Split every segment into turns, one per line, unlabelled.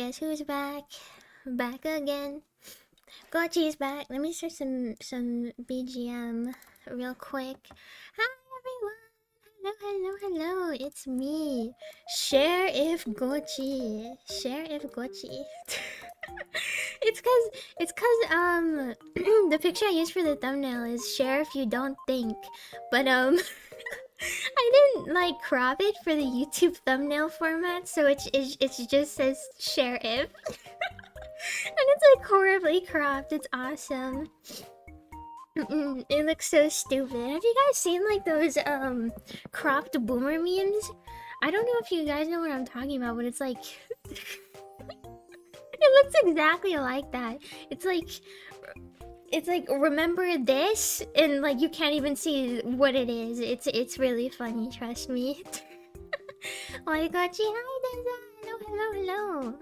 Guess who's back? Back again. Gochi's back. Let me start some BGM real quick. Hi everyone. Hello. It's me, Sheriff Gochi. It's cause the picture I used for the thumbnail is Sheriff You Don't Think, but I didn't like crop it for the YouTube thumbnail format, so it just says Sheriff. And it's like horribly cropped. It's awesome. It looks so stupid. Have you guys seen like those cropped boomer memes? I don't know if you guys know what I'm talking about, but it's like it looks exactly like that. It's like remember this, and like you can't even see what it is. It's really funny, trust me. Gochi, hi Deza. Hello.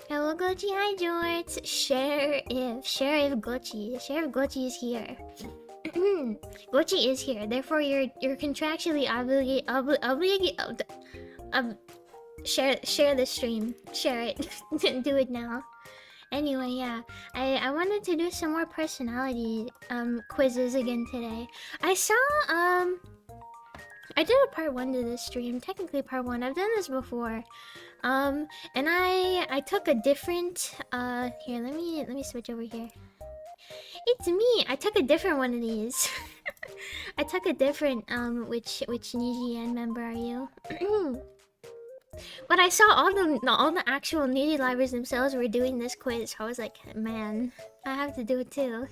Hello Gochi, hi George. Sheriff Gochi is here. Gochi is here. Therefore, you're contractually obligated. Share the stream. Share it. Do it now. Anyway, yeah, I wanted to do some more personality quizzes again today. I saw I did a part 1 to this stream. Technically part 1. I've done this before. And I took a different here, let me switch over here. It's me. I took a different one of these. I took a different which Nijian member are you? But I saw all the actual Niji livers themselves were doing this quiz, so I was like, man, I have to do it too.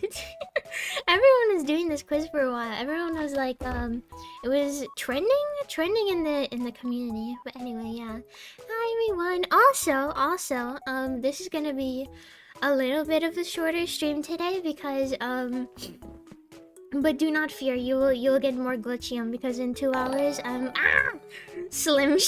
Everyone was doing this quiz for a while. Everyone was like, it was trending in the community. But anyway, yeah. Hi everyone. Also, this is gonna be a little bit of a shorter stream today because but do not fear, you'll get more glitchy because in 2 hours Slim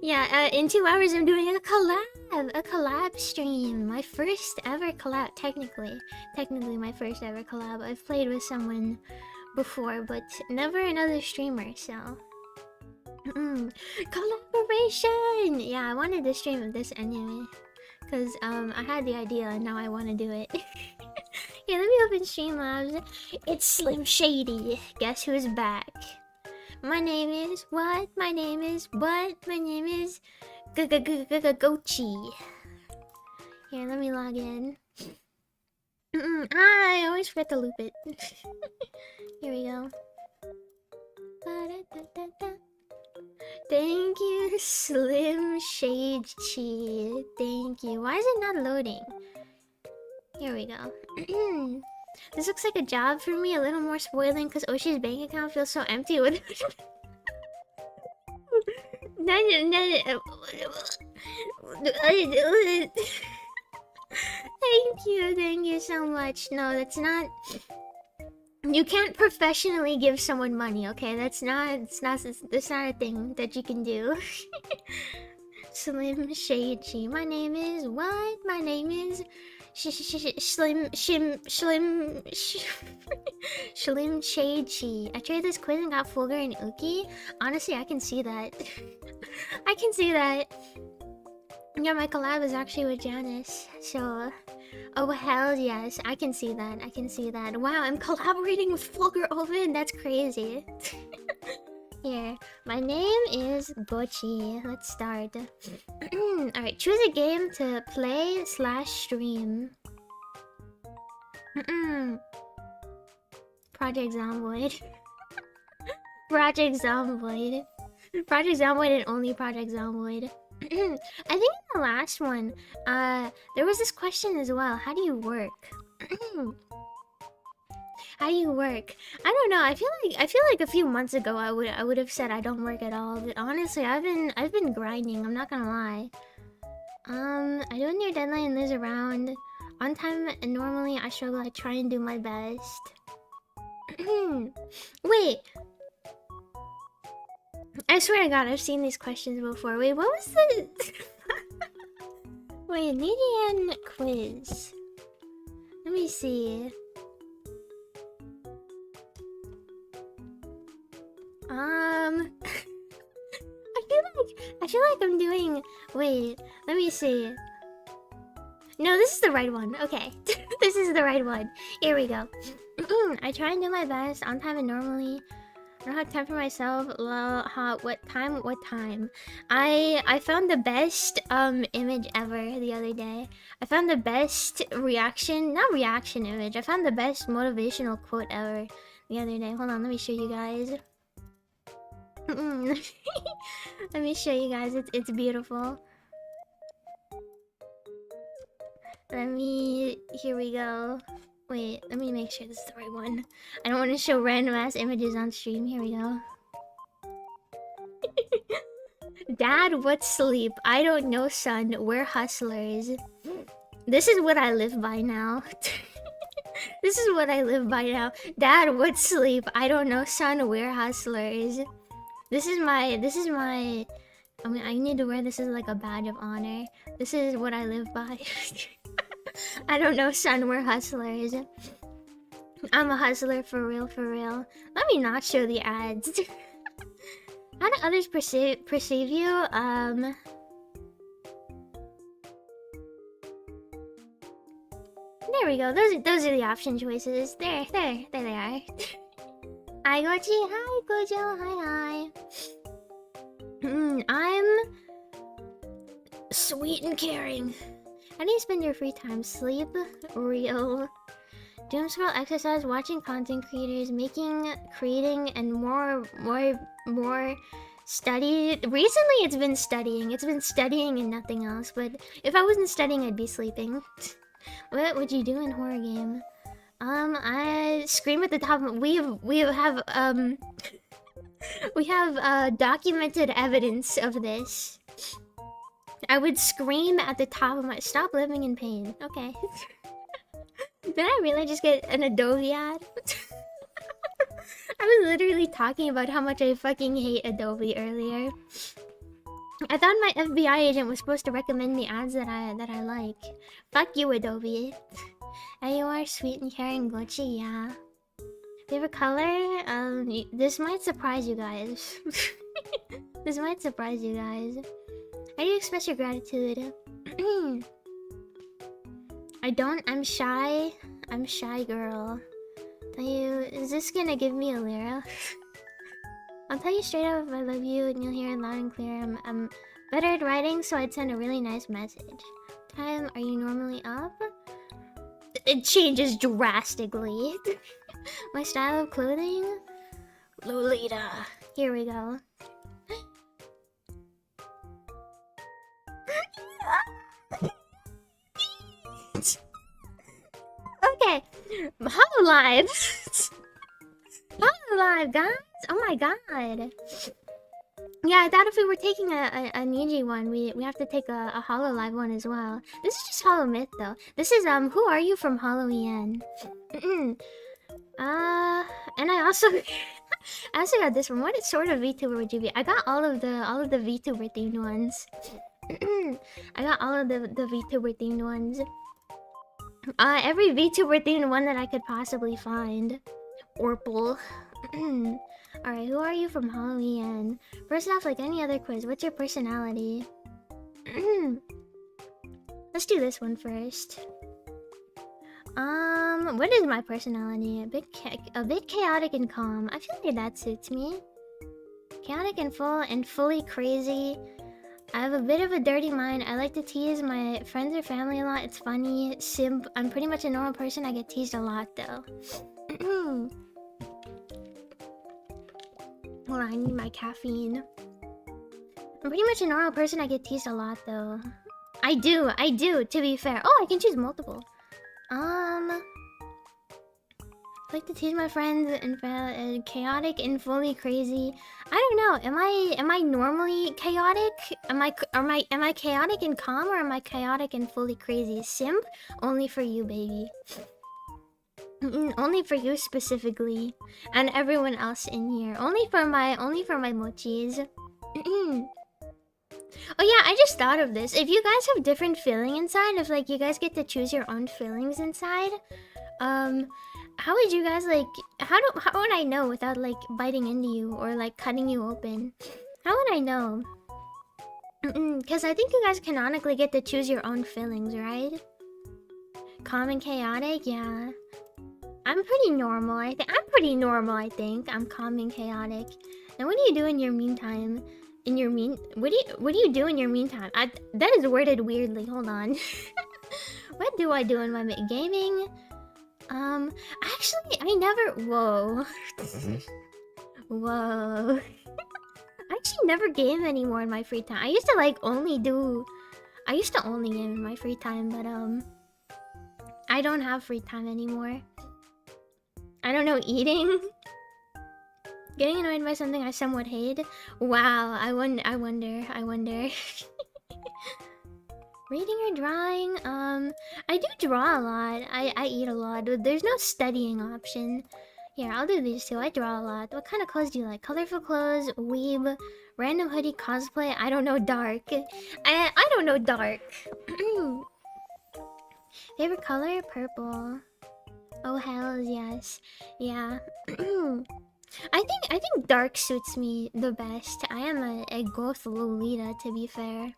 yeah, in 2 hours I'm doing a collab stream. My first ever collab, technically my first ever collab. I've played with someone before, but never another streamer, so collaboration. Yeah, I wanted to stream with this anyway, cause I had the idea and now I want to do it. Yeah, let me open Streamlabs. It's Slim Shady. Guess who's back? My name is what? My name is what? My name is Gochi. Here, let me log in. I always forget to loop it. Here we go. Thank you, Slim Shady. Thank you. Why is it not loading? Here we go. This looks like a job for me, a little more spoiling because Oshi's bank account feels so empty with Thank you so much. No, that's not. You can't professionally give someone money, okay? That's not a thing that you can do. Slim Shady. My name is what? My name is Slim Shady. I tried this quiz and got Fulgur and Uki. Honestly, I can see that. I can see that. Yeah, my collab is actually with Janice, so oh hell yes, I can see that. I can see that. Wow, I'm collaborating with Fulgur Oven. That's crazy. Here, my name is Gochi. Let's start. Alright, choose a game to play / stream. Project Zomboid. Project Zomboid. Project Zomboid and only Project Zomboid. I think in the last one, there was this question as well. How do you work? How do you work? I don't know. I feel like a few months ago I would have said I don't work at all. But honestly, I've been grinding. I'm not gonna lie. I do a near deadline and lose around on time, and normally I struggle. I try and do my best. Wait. I swear to God, I've seen these questions before. Wait, what was the? Wait, median quiz. Let me see. I feel like I'm doing... Wait, let me see. No, this is the right one. Okay. This is the right one. Here we go. I try and do my best on time and normally. I don't have time for myself. Lol, what time? I found the best image ever the other day. I found the best not reaction image. I found the best motivational quote ever the other day. Hold on, let me show you guys. Let me show you guys. It's beautiful. Here we go. Wait, let me make sure this is the right one. I don't want to show random ass images on stream. Here we go. Dad, what's sleep? I don't know, son. We're hustlers. This is what I live by now. This is what I live by now. Dad, what's sleep? I don't know, son. We're hustlers. This is my... I mean, I need to wear this as like a badge of honor. This is what I live by. I don't know, son. We're hustlers. I'm a hustler for real, for real. Let me not show the ads. How do others perceive you? There we go. Those are the option choices. There they are. Hi, Gochi. Hi, Gojo. Hi. I'm sweet and caring. How do you spend your free time? Sleep, real, doom scroll, exercise, watching content creators, creating, and more study. Recently, it's been studying. It's been studying and nothing else. But if I wasn't studying, I'd be sleeping. What would you do in horror game? I scream at the top. We have documented evidence of this. I would scream at the top of my... Stop living in pain. Okay. Did I really just get an Adobe ad? I was literally talking about how much I fucking hate Adobe earlier. I thought my FBI agent was supposed to recommend me ads that I like. Fuck you, Adobe. And you are sweet and caring, Gochi, yeah. Favorite color? This might surprise you guys. This might surprise you guys. How do you express your gratitude? I don't. I'm shy. I'm shy girl. Tell you, is this gonna give me a lira? I'll tell you straight up if I love you and you'll hear it loud and clear. I'm better at writing, so I'd send a really nice message. Time, are you normally up? It changes drastically. My style of clothing? Lolita. Here we go. Okay. Hololive. Hololive, guys. Oh my god. Yeah, I thought if we were taking a Niji one, we have to take a Hololive one as well. This is just Hollow Myth though. This is Who Are You from Halloween? And I also got this one. What sort of VTuber would you be? I got all of the VTuber themed ones. I got all of the VTuber themed ones. Every VTuber themed one that I could possibly find. Orple. Alright, who are you from Halloween? First off, like any other quiz, what's your personality? Let's do this one first. What is my personality? A bit chaotic and calm. I feel like that suits me. Chaotic and fully crazy. I have a bit of a dirty mind. I like to tease my friends or family a lot. It's funny. Simp. I'm pretty much a normal person. I get teased a lot though. Hold on, I need my caffeine. I'm pretty much a normal person. I get teased a lot though. I do, to be fair. Oh, I can choose multiple. I like to tease my friends and chaotic and fully crazy. I don't know. Am I normally chaotic? Am I chaotic and calm, or am I chaotic and fully crazy? Simp? Only for you, baby. Only for you specifically, and everyone else in here. Only for my mochis. Oh yeah, I just thought of this. If you guys have different feeling inside, if like you guys get to choose your own feelings inside, how would you guys like? How would I know without like biting into you or like cutting you open? How would I know? Because I think you guys canonically get to choose your own feelings, right? Calm and chaotic, yeah. I'm pretty normal. I'm pretty normal. I think I'm calm and chaotic. And what do you do in your meantime? What do you do in your meantime? That is worded weirdly. Hold on. What do I do in my gaming? Actually, I never. Whoa. Whoa. I actually never game anymore in my free time. I used to only game in my free time, but I don't have free time anymore. I don't know, eating? Getting annoyed by something I somewhat hate? Wow, I wonder. Reading or drawing? I do draw a lot. I eat a lot. There's no studying option. Here, I'll do these two. I draw a lot. What kind of clothes do you like? Colorful clothes, weeb, random hoodie, cosplay? I don't know, dark. I don't know, dark. Favorite color? Purple. Oh, hells yes. Yeah. I think dark suits me the best. I am a goth Lolita, to be fair.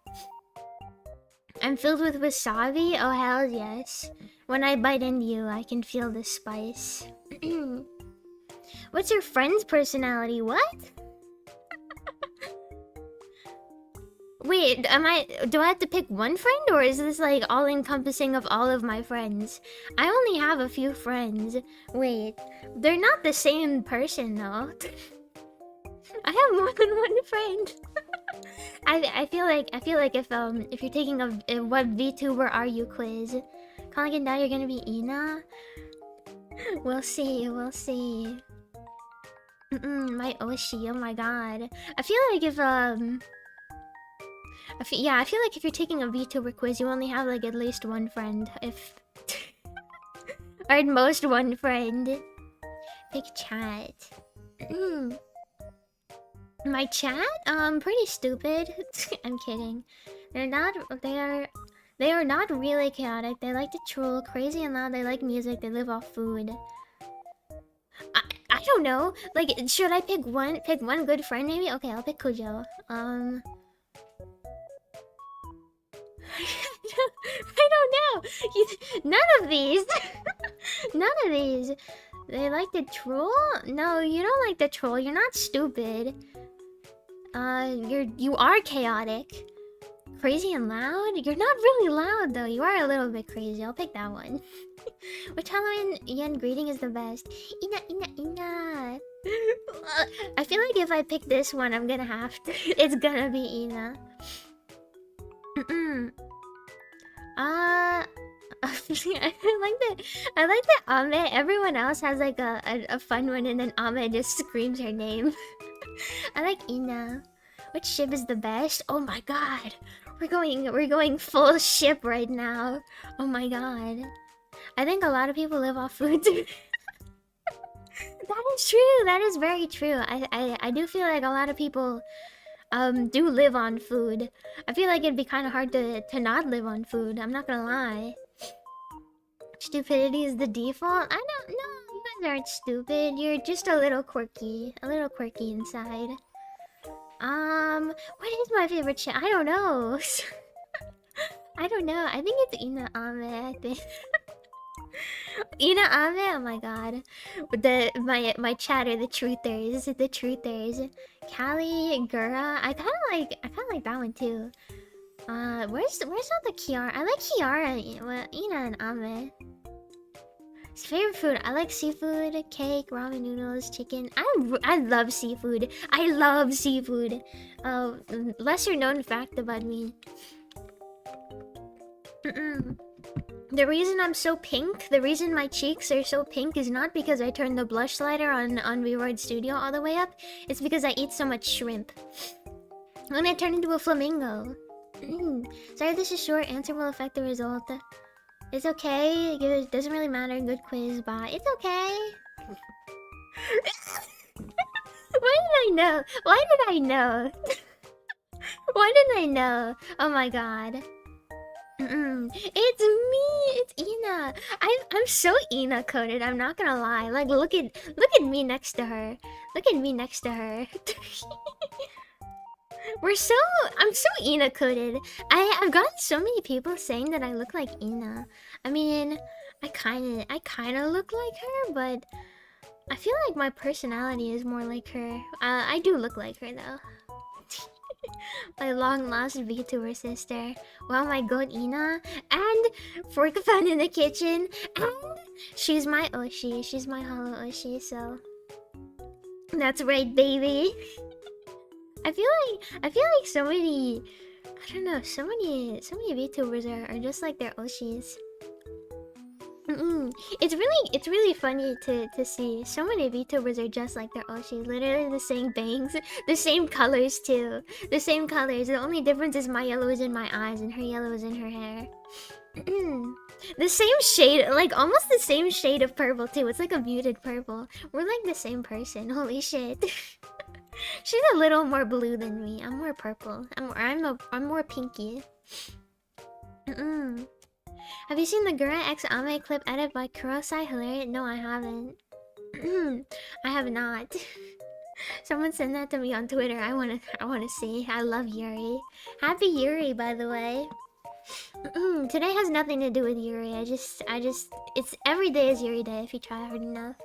I'm filled with wasabi? Oh, hells yes. When I bite into you, I can feel the spice. What's your friend's personality? What? Wait, do I have to pick one friend, or is this all-encompassing of all of my friends? I only have a few friends. Wait, they're not the same person though. I have more than one friend. I feel like if you're taking a what VTuber are you quiz, calling it now you're gonna be Ina. We'll see. My Oshi, oh my god. I feel like if you're taking a VTuber quiz, you only have at least one friend. Or at most one friend. Pick chat. My chat? Pretty stupid. I'm kidding. They are not really chaotic. They like to troll, crazy and loud. They like music. They live off food. I don't know. Should I pick one good friend maybe? Okay, I'll pick Kujo. I don't know. None of these. They like to troll? No, you don't like to troll. You're not stupid. You are chaotic. Crazy and loud? You're not really loud though. You are a little bit crazy. I'll pick that one. Which Halloween greeting is the best? Ina. I feel like if I pick this one, I'm gonna have to. It's gonna be Ina. I like that Ame. Everyone else has a fun one, and then Ame just screams her name. I like Ina. Which ship is the best? Oh my god. We're going full ship right now. Oh my god. I think a lot of people live off food. That is true. That is very true. I do feel like a lot of people do live on food. I feel like it'd be kind of hard to not live on food. I'm not gonna lie. Stupidity is the default? I don't know. You guys aren't stupid. You're just a little quirky. A little quirky inside. What is my favorite shit? I don't know. I don't know. I think it's Ina Ame, I think. Ina Ame? Oh my god. My chatter, the truthers. Callie, Gura. I kinda like that one too. Where's all the Kiara? I like Kiara, Ina and Ame. His favorite food, I like seafood, cake, ramen noodles, chicken. I love seafood. I love seafood. Lesser known fact about me. The reason I'm so pink, the reason my cheeks are so pink is not because I turned the blush slider on Reroid Studio all the way up. It's because I eat so much shrimp. When I turn into a flamingo. Sorry, this is short. Answer will affect the result. It's okay. It doesn't really matter. Good quiz. Bye. It's okay. Why did I know? Why did I know? Why did I know? Oh my god. It's me. It's Ina. I'm so Ina coded. I'm not gonna lie. Look at me next to her. Look at me next to her. I'm so Ina coded. I've gotten so many people saying that I look like Ina. I mean, I kinda look like her, but I feel like my personality is more like her. I do look like her though. My long lost VTuber sister. Wow, my god, Ina. And Fork Fan in the kitchen. And she's my Oshi. She's my hollow Oshi, so that's right, baby. I feel like so many, I don't know, so many VTubers are just like their Oshis. It's really funny to see so many VTubers are just like their Oshis. Literally the same bangs, the same colors too, the same colors. The only difference is my yellow is in my eyes and her yellow is in her hair. The same shade, like almost the same shade of purple too. It's like a muted purple. We're like the same person. Holy shit. She's a little more blue than me. I'm more purple. I'm more pinky. Have you seen the Gura X Ame clip edit by Kurosai? Hilarious? No, I haven't. I have not. Someone sent that to me on Twitter. I wanna see. I love Yuri. Happy Yuri, by the way. Today has nothing to do with Yuri. It's every day is Yuri Day if you try hard enough.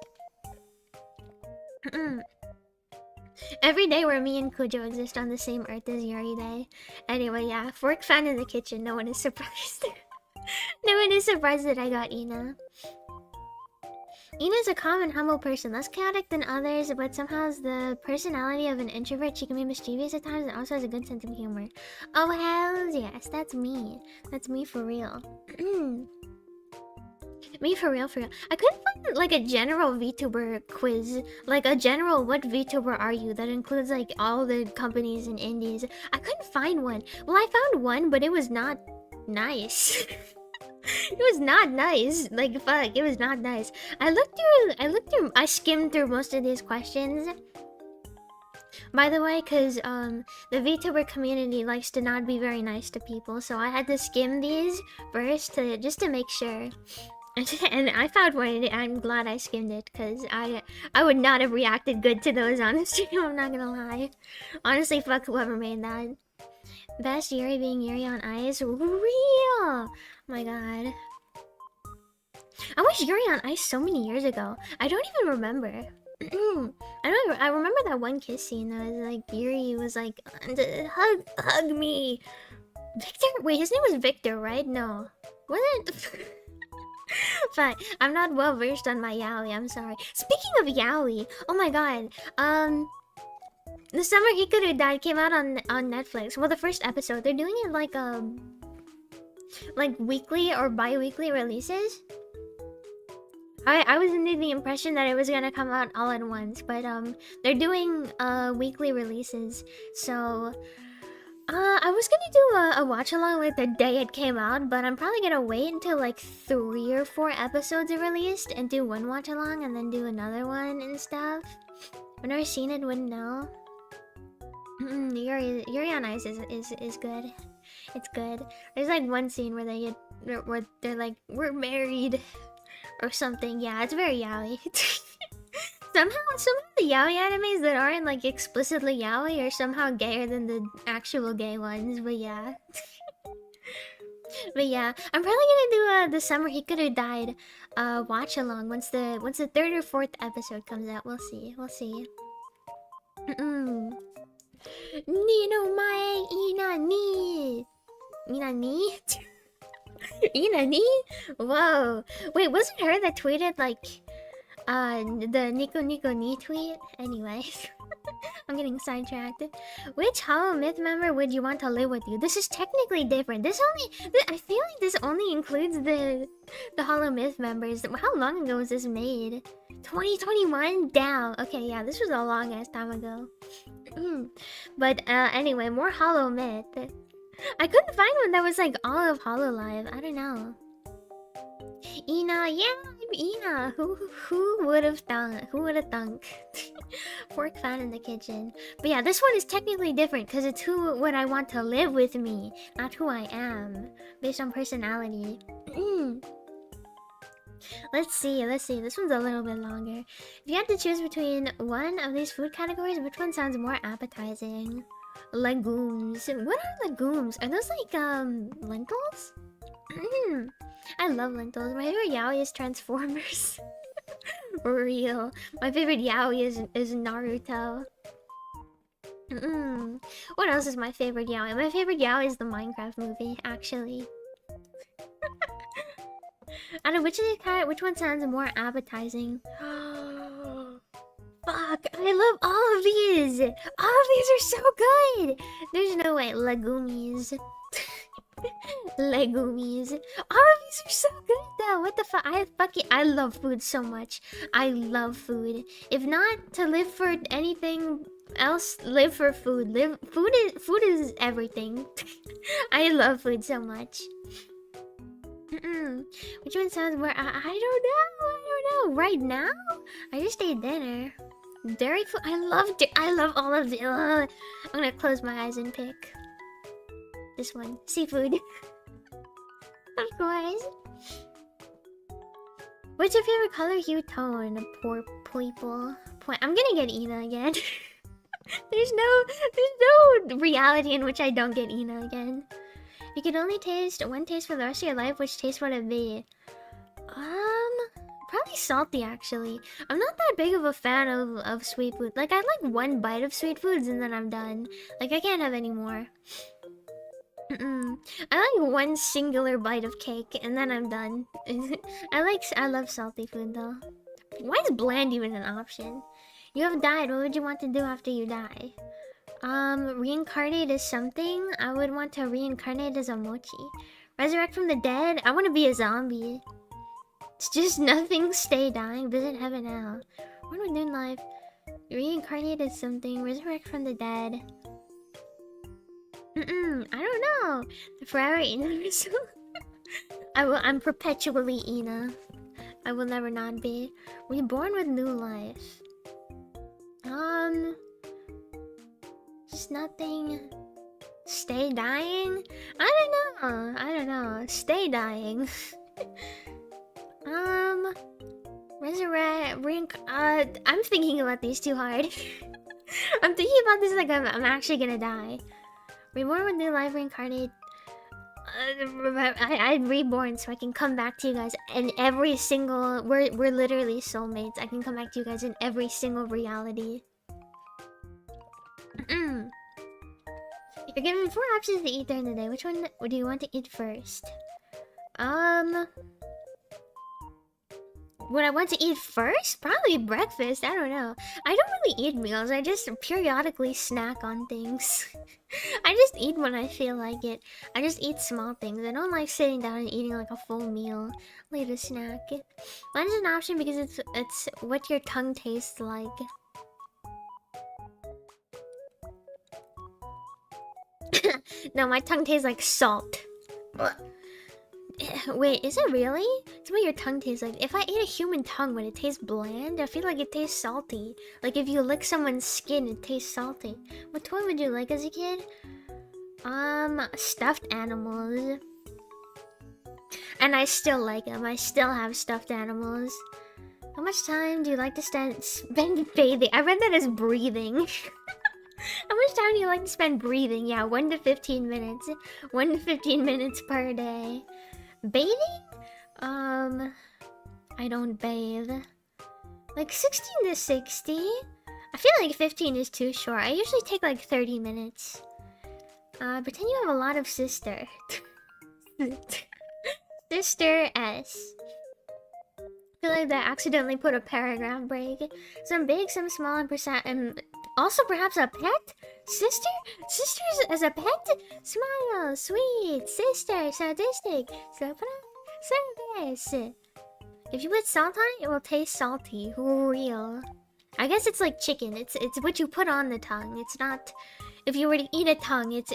Every day where me and Kujo exist on the same earth is Yuri Day. Anyway, yeah, Fork Fan in the kitchen. No one is surprised. No one is surprised that I got Ina. Ina's a calm and humble person, less chaotic than others, but somehow has the personality of an introvert. She can be mischievous at times and also has a good sense of humor. Oh, hells yes, that's me. That's me for real. Me for real, for real. I couldn't find like a general VTuber quiz. Like a general what VTuber are you that includes like all the companies and indies. I couldn't find one. Well, I found one, but it was not nice. It was not nice. Like fuck, it was not nice. I skimmed through most of these questions. By the way, because the VTuber community likes to not be very nice to people, so I had to skim these first just to make sure. And I found one, and I'm glad I skimmed it, because I would not have reacted good to those on stream, I'm not gonna lie. Honestly, fuck whoever made that. Best Yuri being Yuri on Ice? Real! Oh my god. I watched Yuri on Ice so many years ago. I don't even remember. I remember that one kiss scene that was like, Yuri was like, hug me! Victor? Wait, his name was Victor, right? No. Was it? Fine. I'm not well versed on my yaoi, I'm sorry. Speaking of yaoi, oh my god. The Summer Hikaru Died came out on Netflix. Well, the first episode. They're doing it like weekly or bi-weekly releases. I was under the impression that it was gonna come out all at once, but they're doing weekly releases. So I was gonna do a watch along like the day it came out, but I'm probably gonna wait until like 3 or 4 episodes are released and do one watch along and then do another one and stuff. I've never seen it, wouldn't know. Yuri on Ice is good. It's good. There's like one scene where they're like, we're married or something. Yeah, it's very yaoi. Somehow some of the yaoi animes that aren't like explicitly yaoi are somehow gayer than the actual gay ones, but yeah. But yeah, I'm probably gonna do the Summer Hikaru Died watch along once the 3rd or 4th episode comes out. We'll see. Ni no mae ina ni. Ina ni? Ina ni? Whoa. Wait, was it her that tweeted like the Nico Nico ni tweet? Anyway. I'm getting sidetracked. Which Hollow Myth member would you want to live with you? This is technically different. I feel like this only includes the Hollow Myth members. How long ago was this made? 2021? Damn. Okay, yeah, this was a long ass time ago. But anyway, more Hollow Myth. I couldn't find one that was like all of Hololive. I don't know. Ina, yeah, I'm Ina. Who would have thunk? Who would have thunk? Fork Fan in the kitchen. But yeah, this one is technically different because it's who would I want to live with me, not who I am, based on personality. Let's see. This one's a little bit longer. If you had to choose between one of these food categories, which one sounds more appetizing? Legumes. What are legumes? Are those like lentils? I love lentils. My favorite yaoi is Transformers. For real. My favorite yaoi is Naruto. What else is my favorite yaoi? My favorite yaoi is the Minecraft movie, actually. Out of which of these which one sounds more appetizing? Fuck, I love all of these! All of these are so good! There's no way. Legumes. Legumes. All of these are so good though. What the fuck? I love food so much. I love food. If not to live for anything else, live for food. Food is everything. I love food so much. Which one sounds more? I don't know. Right now, I just ate dinner. Dairy food. I love all of it. I'm gonna close my eyes and pick this one. Seafood. Of course. What's your favorite color, hue, tone? Poor people. I'm gonna get Ina again. There's no reality in which I don't get Ina again. You can only taste one taste for the rest of your life. Which taste would it be? Probably salty, actually. I'm not that big of a fan of sweet food. Like, I like one bite of sweet foods and then I'm done. Like, I can't have any more. I like one singular bite of cake and then I'm done. I love salty food though. Why is bland even an option? You have died. What would you want to do after you die? Reincarnate as something. I would want to reincarnate as a mochi. Resurrect from the dead. I want to be a zombie. It's just nothing. Stay dying. Visit heaven now. What would I do in life? Reincarnate as something. Resurrect from the dead. I don't know. Forever Ina. I'm perpetually Ina. I will never not be. Reborn with new life. Just nothing. Stay dying? I don't know. Stay dying. Resurrect. I'm thinking about these too hard. I'm thinking about this like I'm actually gonna die. Reborn with new life, reincarnate. I'm reborn so I can come back to you guys in every single. We're literally soulmates. I can come back to you guys in every single reality. You're given 4 options to eat during the day. Which one do you want to eat first? What I want to eat first? Probably breakfast. I don't know. I don't really eat meals. I just periodically snack on things. I just eat when I feel like it. I just eat small things. I don't like sitting down and eating like a full meal. Like a snack. Lunch is an option because it's what your tongue tastes like. No, my tongue tastes like salt. Wait, is it really? It's what your tongue tastes like. If I ate a human tongue, would it taste bland? I feel like it tastes salty. Like if you lick someone's skin, it tastes salty. What toy would you like as a kid? Stuffed animals. And I still like them. I still have stuffed animals. How much time do you like to spend bathing? I read that as breathing. How much time do you like to spend breathing? Yeah, 1 to 15 minutes. 1 to 15 minutes per day. Bathing? I don't bathe. Like 16 to 60? I feel like 15 is too short. I usually take like 30 minutes. Pretend you have a lot of sister. Sister S. I feel like that accidentally put a paragraph break. Some big, some small, and also perhaps a pet? Sister? Sisters as a pet? Smile, sweet, sister, sadistic, service. If you put salt on it, it will taste salty. Real. I guess it's like chicken. It's what you put on the tongue. It's not. If you were to eat a tongue, it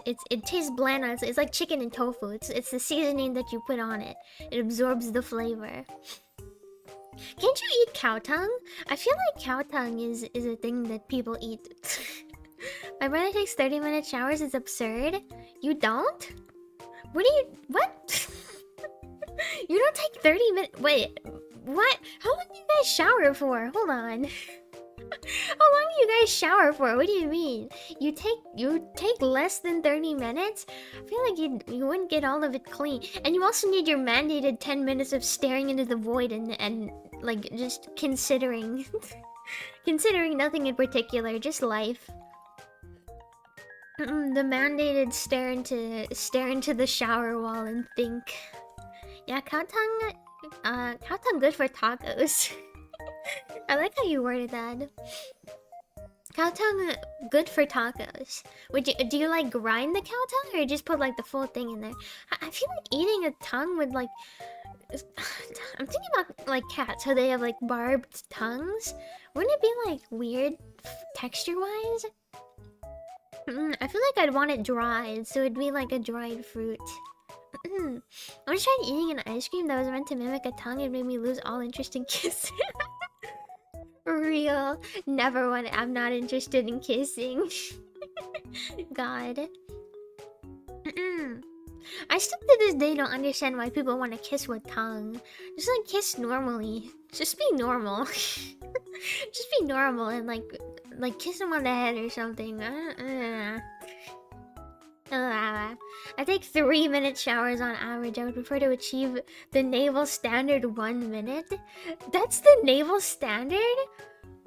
tastes bland. It's like chicken and tofu. It's the seasoning that you put on it. It absorbs the flavor. Can't you eat cow tongue? I feel like cow tongue is a thing that people eat. My brother takes 30-minute showers. It's absurd. You don't? What? You don't take 30 minutes? Wait, what? How long do you guys shower for? Hold on. How long do you guys shower for? What do you mean? You take less than 30 minutes? I feel like you wouldn't get all of it clean. And you also need your mandated 10 minutes of staring into the void and like just considering considering nothing in particular, just life. The mandated stare into the shower wall and think. Yeah, cow tongue good for tacos. I like how you worded that. Cow tongue good for tacos. Do you like grind the cow tongue or just put like the full thing in there? I feel like eating a tongue with like I'm thinking about like cats, how they have like barbed tongues. Wouldn't it be like weird texture wise? I feel like I'd want it dried, so it'd be like a dried fruit. I once tried eating an ice cream that was meant to mimic a tongue. It made me lose all interest in kissing. Real. Never want. I'm not interested in kissing. God. I still to this day don't understand why people want to kiss with tongue. Just like kiss normally. Just be normal. Just be normal and like kiss them on the head or something. I take 3-minute showers on average. I would prefer to achieve the naval standard 1 minute. That's the naval standard?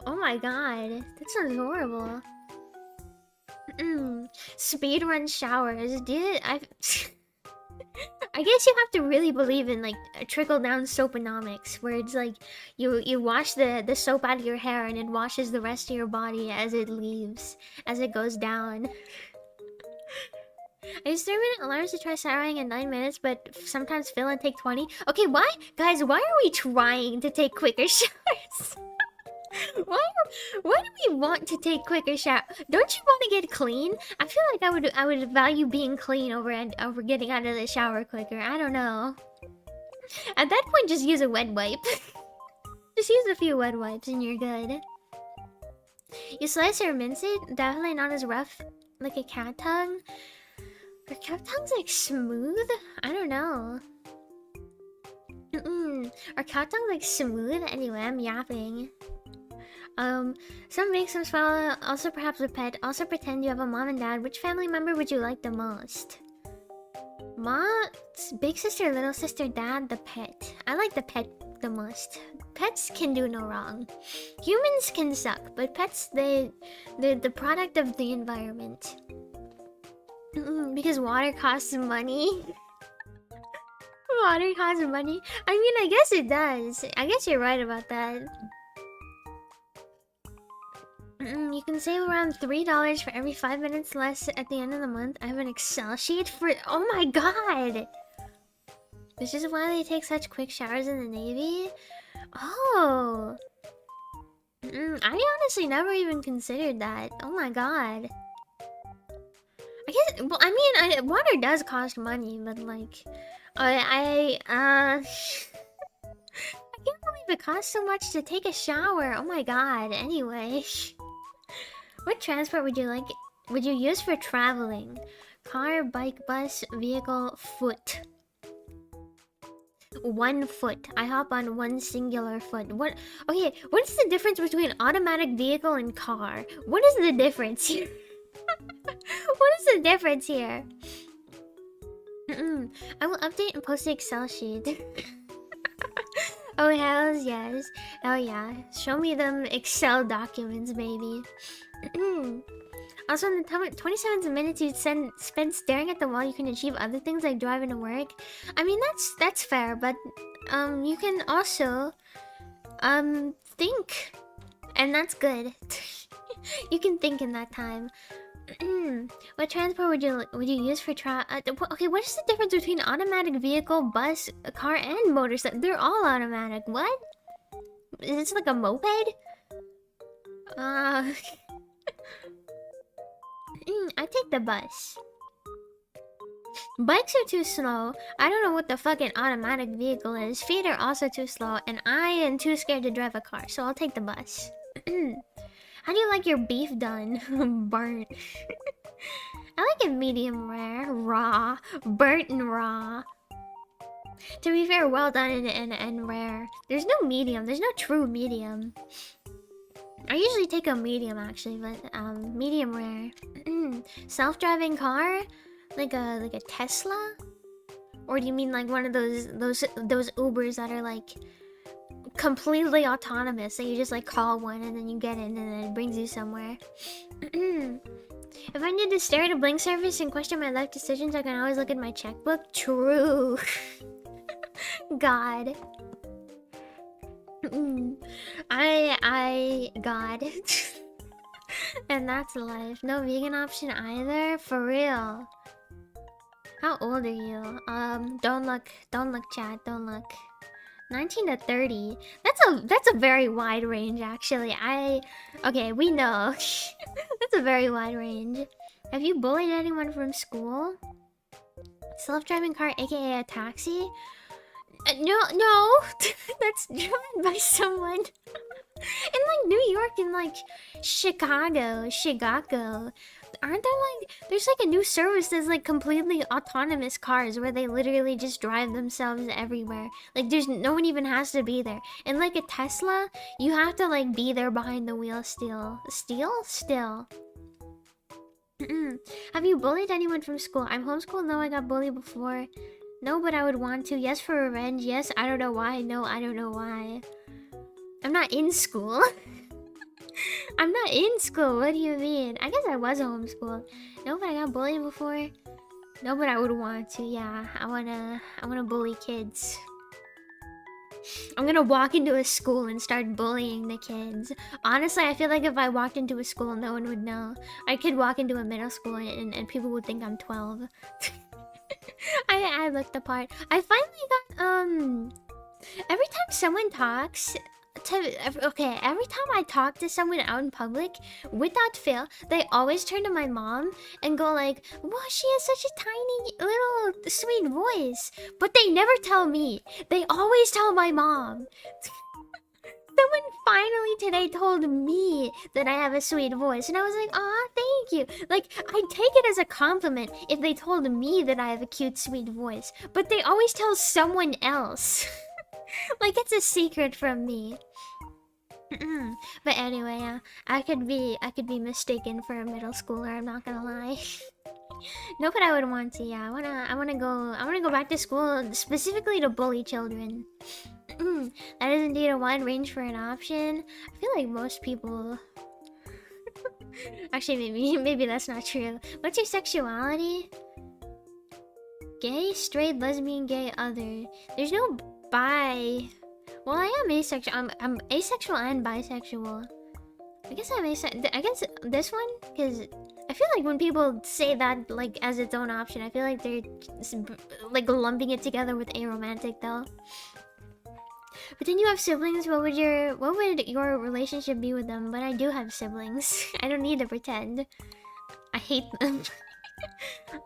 Oh my god, that sounds horrible. Speedrun showers, dude. I guess you have to really believe in like trickle-down soaponomics, where it's like you wash the soap out of your hair and it washes the rest of your body as it leaves, as it goes down. I use 3-minute alarms to try showering in 9 minutes, but sometimes fail and take 20. Okay, why? Guys, why are we trying to take quicker showers? Why do we want to take quicker showers? Don't you want to get clean? I feel like I would value being clean over getting out of the shower quicker. I don't know. At that point, just use a wet wipe. Just use a few wet wipes and you're good. You slice or mince it, definitely not as rough like a cat tongue. Are cat tongues like smooth? I don't know. Are cat tongues like smooth? Anyway, I'm yapping. Some make some swallow, also perhaps a pet. Also pretend you have a mom and dad. Which family member would you like the most? Mom, big sister, little sister, dad, the pet. I like the pet the most. Pets can do no wrong. Humans can suck, but pets, they're the product of the environment. Because water costs money. Water costs money. I mean, I guess it does. I guess you're right about that. You can save around $3 for every 5 minutes less at the end of the month. I have an Excel sheet for... Oh my god! This is why they take such quick showers in the Navy? Oh! I honestly never even considered that. Oh my god. I guess... Well, I mean, water does cost money, but like... I can't believe it costs so much to take a shower. Oh my god. Anyway... What transport would you use for traveling? Car, bike, bus, vehicle, foot. 1 foot. I hop on 1 singular foot. What? Okay, what is the difference between automatic vehicle and car? What is the difference here? What is the difference here? I will update and post the Excel sheet. Oh, hells yes. Oh yeah. Show me them Excel documents, baby. Also, in the 27 minutes you spend staring at the wall, you can achieve other things like driving to work. I mean, that's fair, but you can also think, and that's good. You can think in that time. What transport would you use for okay, what is the difference between automatic vehicle, bus, car, and motorcycle? They're all automatic. What? Is this like a moped? I take the bus. Bikes are too slow. I don't know what the fucking automatic vehicle is. Feet are also too slow, and I am too scared to drive a car, so I'll take the bus. How do you like your beef done? Burnt. I like it medium rare, raw, burnt and raw. To be fair, well done and rare. There's no medium. There's no true medium. I usually take a medium actually, but medium rare. Self-driving car, like a Tesla, or do you mean like one of those Ubers that are like completely autonomous? So you just like call one and then you get in and then it brings you somewhere. If I need to stare at a blank surface and question my life decisions, I can always look at my checkbook. True. God. God. And that's life. No vegan option either? For real. How old are you? Don't look, chat, don't look. 19 to 30. That's a very wide range, actually. Okay, we know. That's a very wide range. Have you bullied anyone from school? Self-driving car, aka a taxi? No. That's driven by someone. In like New York and like Chicago, aren't there like there's like a new service that's like completely autonomous cars where they literally just drive themselves everywhere. Like there's no one even has to be there. And like a Tesla, you have to like be there behind the wheel still. Have you bullied anyone from school? I'm homeschooled. No, I got bullied before. No, but I would want to. Yes, for revenge. Yes, I don't know why. No, I don't know why. I'm not in school. I'm not in school. What do you mean? I guess I was homeschooled. No, but I got bullied before. No, but I would want to. Yeah, I wanna bully kids. I'm gonna walk into a school and start bullying the kids. Honestly, I feel like if I walked into a school, no one would know. I could walk into a middle school and people would think I'm 12. I looked the part. I finally got every time someone talks every time I talk to someone out in public, without fail, they always turn to my mom and go like, "Wow, she has such a tiny little sweet voice." But they never tell me. They always tell my mom. Someone finally today told me that I have a sweet voice, and I was like, "Aw, thank you." Like, I take it as a compliment if they told me that I have a cute, sweet voice, but they always tell someone else. Like it's a secret from me. But anyway, I could be mistaken for a middle schooler. I'm not gonna lie. No, but I would want to. Yeah, I wanna go back to school specifically to bully children. That is indeed a wide range for an option. I feel like most people. Actually, maybe that's not true. What's your sexuality? Gay, straight, lesbian, gay, other. There's no bi. Well, I am asexual. I'm asexual and bisexual. I guess I'm asexual. I guess this one, because I feel like when people say that like as its own option, I feel like they're like lumping it together with aromantic though. But then you have siblings. What would your relationship be with them? But I do have siblings. I don't need to pretend. I hate them.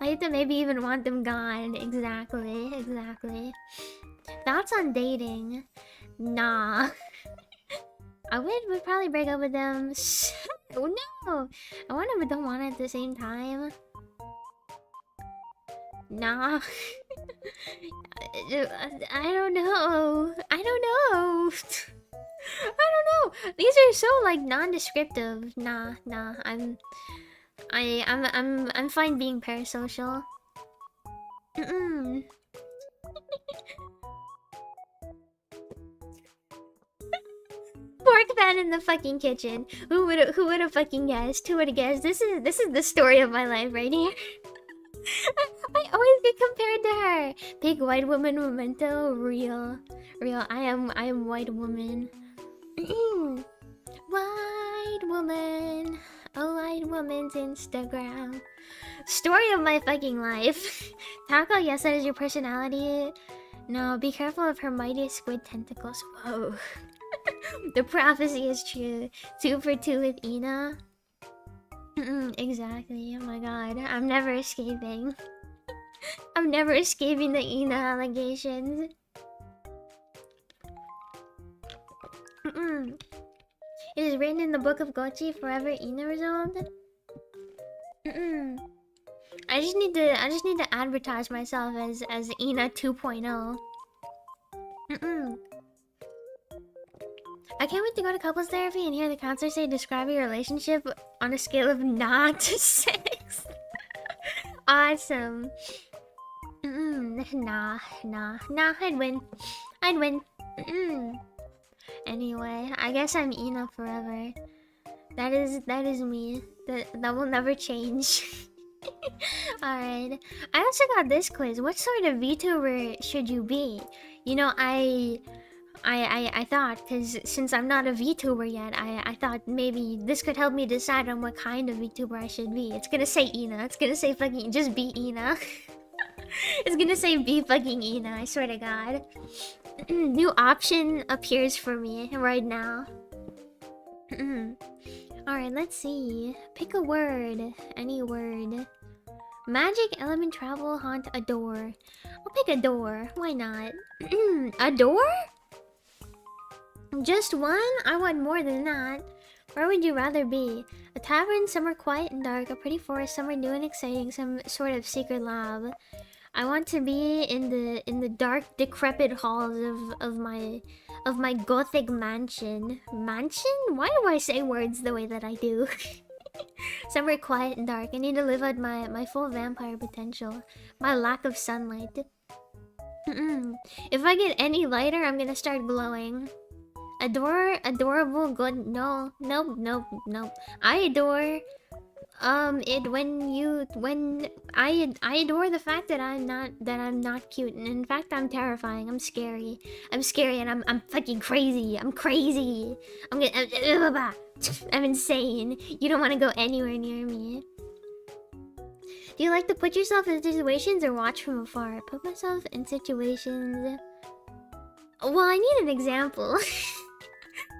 I hate them. Maybe even want them gone. Exactly. Thoughts on dating? Nah. I would probably break up with them. Oh no! I want it but don't want it at the same time. Nah. I don't know. These are so like non-descriptive. Nah. I'm fine being parasocial. Pork pan in the fucking kitchen. Who would have fucking guessed? Who would have guessed? This is the story of my life right here. I always get compared to her. Big white woman memento. Real. I am white woman. White woman. A white woman's Instagram. Story of my fucking life. Taco, yes, that is your personality. No, be careful of her mighty squid tentacles. Whoa. The prophecy is true. 2 for 2 with Ina. Exactly. Oh my god. I'm never escaping. I'm never escaping the Ina allegations. It is written in the book of Gochi, forever Ina resolved. I just need to advertise myself as Ina 2.0. I can't wait to go to couples therapy and hear the counselor say describe your relationship on a scale of nah to 6. Awesome. Nah, I'd win. Anyway, I guess I'm Ina forever. That is me. That will never change. Alright. I also got this quiz. What sort of VTuber should you be? You know, I thought, because since I'm not a VTuber yet, I thought maybe this could help me decide on what kind of VTuber I should be. It's gonna say Ina. It's gonna say fucking just be Ina. It's gonna say be fucking Ina, I swear to God. New option appears for me right now. Alright, let's see. Pick a word. Any word. Magic, element, travel, haunt, adore. I'll pick adore. Why not? Adore? Just one? I want more than that. Where would you rather be? A tavern, somewhere quiet and dark. A pretty forest, somewhere new and exciting. Some sort of secret lab. I want to be in the dark, decrepit halls of my gothic mansion. Mansion? Why do I say words the way that I do? Somewhere quiet and dark. I need to live out my full vampire potential. My lack of sunlight. If I get any lighter, I'm gonna start glowing. Adorable, good. No, nope. I adore it when I adore the fact that I'm not cute, and in fact I'm terrifying. I'm scary and I'm fucking crazy. I'm crazy. I'm insane. You don't want to go anywhere near me. Do you like to put yourself in situations or watch from afar? Put myself in situations. Well, I need an example.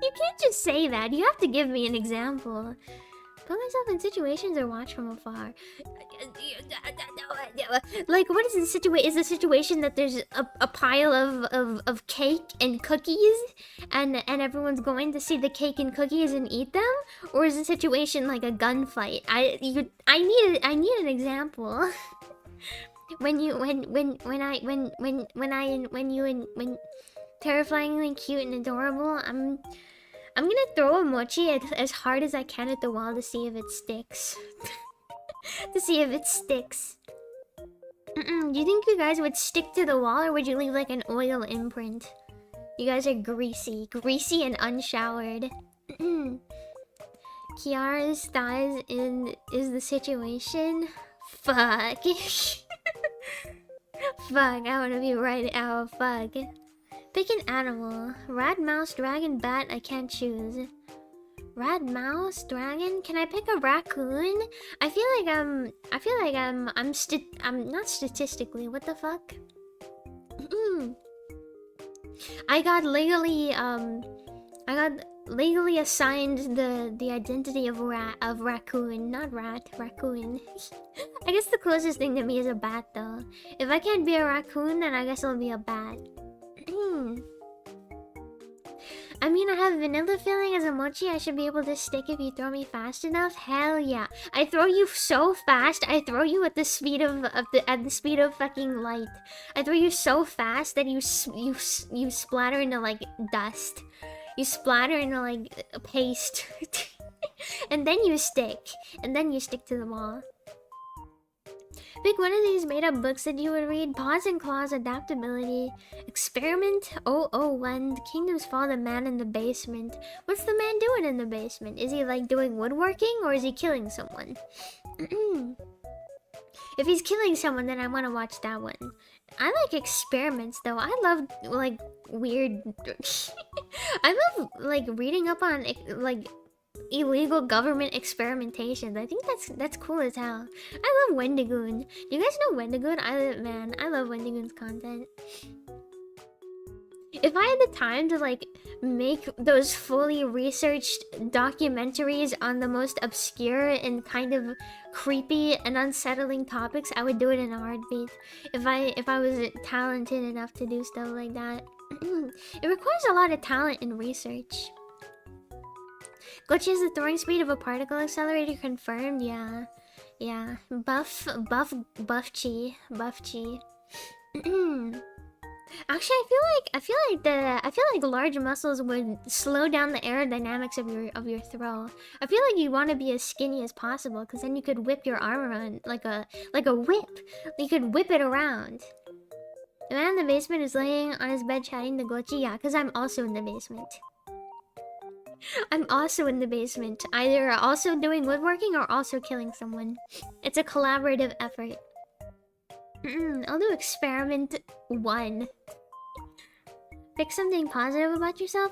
You can't just say that. You have to give me an example. Put myself in situations or watch from afar. Like, what is the situation? Is the situation that there's a pile of cake and cookies, and everyone's going to see the cake and cookies and eat them, or is the situation like a gunfight? I need an example. when terrifyingly cute and adorable, I'm gonna throw a mochi as hard as I can at the wall to see if it sticks. To see if it sticks. Do you think you guys would stick to the wall, or would you leave like an oil imprint? You guys are greasy and unshowered. Kiara's thighs is the situation. Fuck. Fuck, I wanna be right out. Fuck. Pick an animal. Rat, mouse, dragon, bat. I can't choose. Rat, mouse, dragon. Can I pick a raccoon? I feel like I'm not statistically. What the fuck? I got legally assigned the identity of raccoon, not rat, raccoon. I guess the closest thing to me is a bat though. If I can't be a raccoon, then I guess I'll be a bat. I mean, I have vanilla filling as a mochi. I should be able to stick if you throw me fast enough. Hell yeah! I throw you so fast. I throw you at the speed of fucking light. I throw you so fast that you splatter into like dust. You splatter into like paste, and then you stick to the wall. Pick one of these made-up books that you would read. Paws and Claws, Adaptability, Experiment 001, Kingdom's Fall, The Man in the Basement. What's the man doing in the basement? Is he like doing woodworking, or is he killing someone? If he's killing someone, then I want to watch that one. I like experiments though. I love like weird I love like reading up on like illegal government experimentations. I think that's cool as hell. I love Wendigoon. Do you guys know Wendigoon? I love Wendigoon's content. If I had the time to like make those fully researched documentaries on the most obscure and kind of creepy and unsettling topics, I would do it in a heartbeat. If I was talented enough to do stuff like that. It requires a lot of talent and research. Glitch is the throwing speed of a particle accelerator confirmed. Yeah. Buff chi. Actually, I feel like large muscles would slow down the aerodynamics of your throw. I feel like you want to be as skinny as possible, because then you could whip your arm around like a whip. You could whip it around. The man in the basement is laying on his bed chatting to Gochi. Yeah, because I'm also in the basement. I'm also in the basement. Either also doing woodworking or also killing someone. It's a collaborative effort. I'll do experiment 1. Pick something positive about yourself.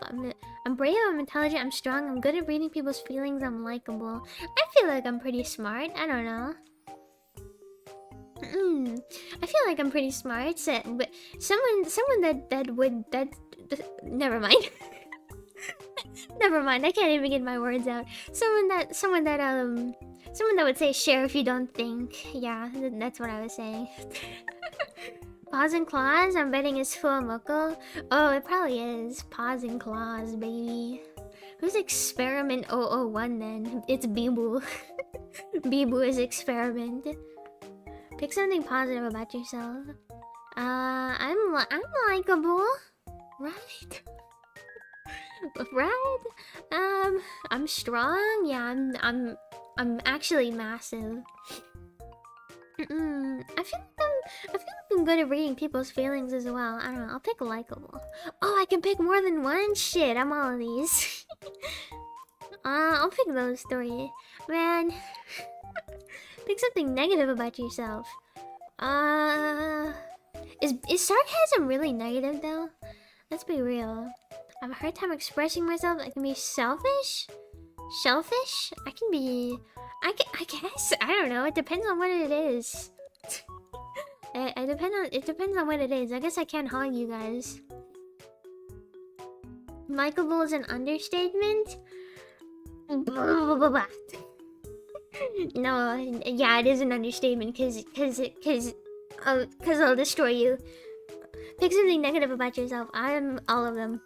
I'm brave, I'm intelligent, I'm strong, I'm good at reading people's feelings, I'm likable. I feel like I'm pretty smart. I don't know. I feel like I'm pretty smart. But someone that never mind. Never mind. I can't even get my words out. Someone that would say share if you don't think. Yeah, that's what I was saying. Paws and claws? I'm betting it's Fuamoko. Oh, it probably is. Paws and claws, baby. Who's experiment 001 then? It's Bibu. Bibu is experiment. Pick something positive about yourself. I'm likable, right? Right? I'm strong. Yeah, I'm actually massive. I feel like I'm good at reading people's feelings as well. I don't know. I'll pick likable. Oh, I can pick more than one. Shit, I'm all of these. I'll pick those 3. Man, pick something negative about yourself. Is sarcasm really negative though? Let's be real. I have a hard time expressing myself. I can be selfish. Selfish? I can be. I guess. I don't know. It depends on what it is. It depends on what it is. I guess I can't hog you guys. Likeable is an understatement. No, yeah, it is an understatement. Cause I'll destroy you. Pick something negative about yourself. I'm all of them.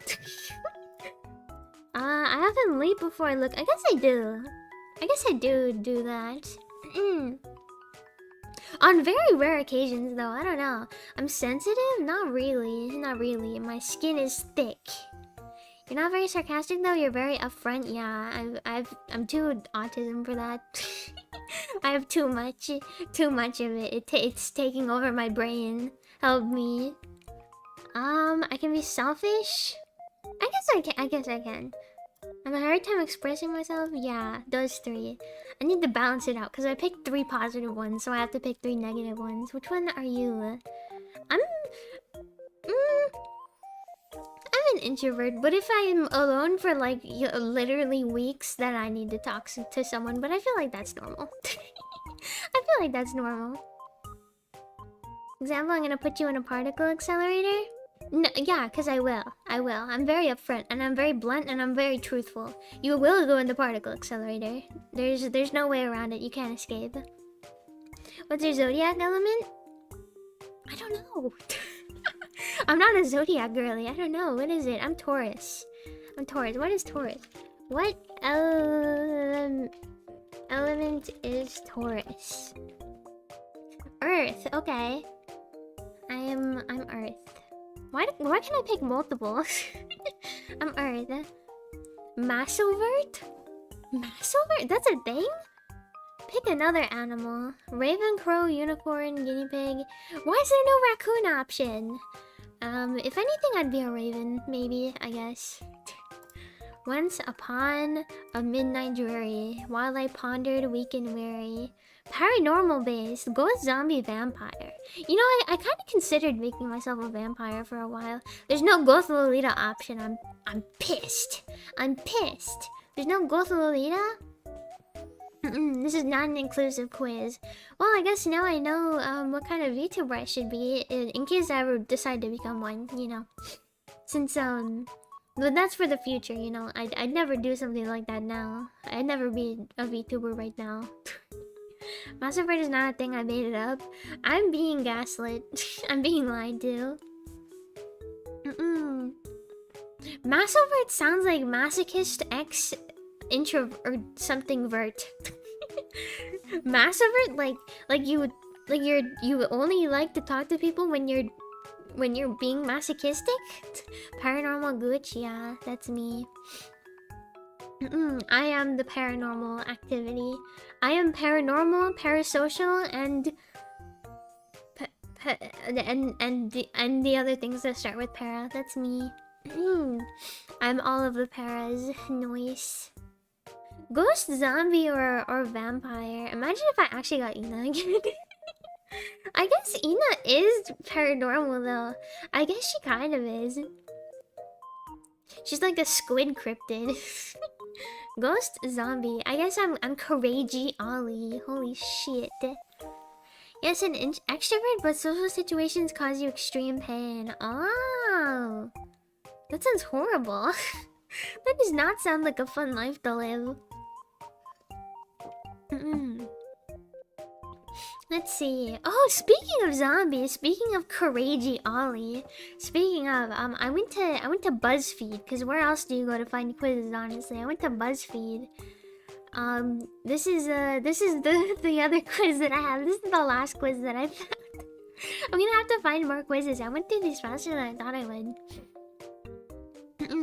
I often leap before I look. I guess I do. I guess I do that. On very rare occasions, though. I don't know. I'm sensitive? Not really. Not really. My skin is thick. You're not very sarcastic, though. You're very upfront. Yeah, I'm too autism for that. I have too much of it. It's taking over my brain. Help me. I can be selfish. I guess I can. I have a hard time expressing myself. Yeah, those 3. I need to balance it out because I picked 3 positive ones, so I have to pick 3 negative ones. Which one are you? I'm an introvert, but if I'm alone for like literally weeks, then I need to talk to someone. But I feel like that's normal. I feel like that's normal. Example, I'm gonna put you in a particle accelerator. No, yeah, because I will. I'm very upfront, and I'm very blunt, and I'm very truthful. You will go in the particle accelerator. There's no way around it. You can't escape. What's your zodiac element? I don't know. I'm not a zodiac girly. I don't know. What is it? I'm Taurus. What is Taurus? What element is Taurus? Earth. Okay. I'm Earth. Why can I pick multiple? I'm Earth. Massovert? Massovert? That's a thing? Pick another animal. Raven, crow, unicorn, guinea pig. Why is there no raccoon option? If anything, I'd be a raven. Maybe, I guess. Once upon a midnight dreary, while I pondered weak and weary. Paranormal based, ghost zombie vampire. You know, I kind of considered making myself a vampire for a while. There's no ghost Lolita option. I'm pissed. There's no ghost Lolita? This is not an inclusive quiz. Well, I guess now I know what kind of VTuber I should be in case I ever decide to become one, you know. Since but that's for the future, you know. I'd never do something like that now. I'd never be a VTuber right now. Massivert is not a thing. I made it up. I'm being gaslit. I'm being lied to. Massivert sounds like masochist X intro or something vert. Massivert, you only like to talk to people when you're when you're being masochistic? Paranormal gooch, yeah, that's me. I am the paranormal activity. I am paranormal, parasocial, and the other things that start with para. That's me. I'm all of the paras. Nice. Ghost, zombie, or vampire. Imagine if I actually got Ina again. I guess Ina is paranormal though. I guess she kind of is. She's like a squid cryptid. Ghost, zombie. I guess I'm Couragey Ollie. Holy shit. Yes, an extrovert, but social situations cause you extreme pain. Oh, that sounds horrible. That does not sound like a fun life to live. Let's see. Oh, speaking of zombies, speaking of Couragey Ollie, speaking of, I went to BuzzFeed, because where else do you go to find quizzes, honestly? I went to BuzzFeed. This is the other quiz that I have. This is the last quiz that I found. I'm gonna have to find more quizzes. I went through these faster than I thought I would.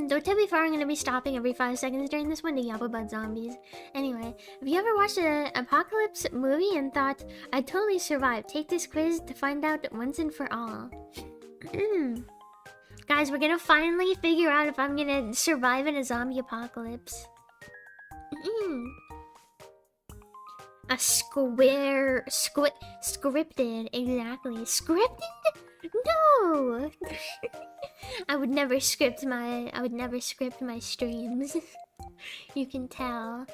Though to be fair, I'm gonna be stopping every 5 seconds during this one to yap about zombies. Anyway, have you ever watched an apocalypse movie and thought, I'd totally survive? Take this quiz to find out once and for all. Guys, we're gonna finally figure out if I'm gonna survive in a zombie apocalypse. A scripted, exactly. Scripted? No! I would never script my streams. You can tell.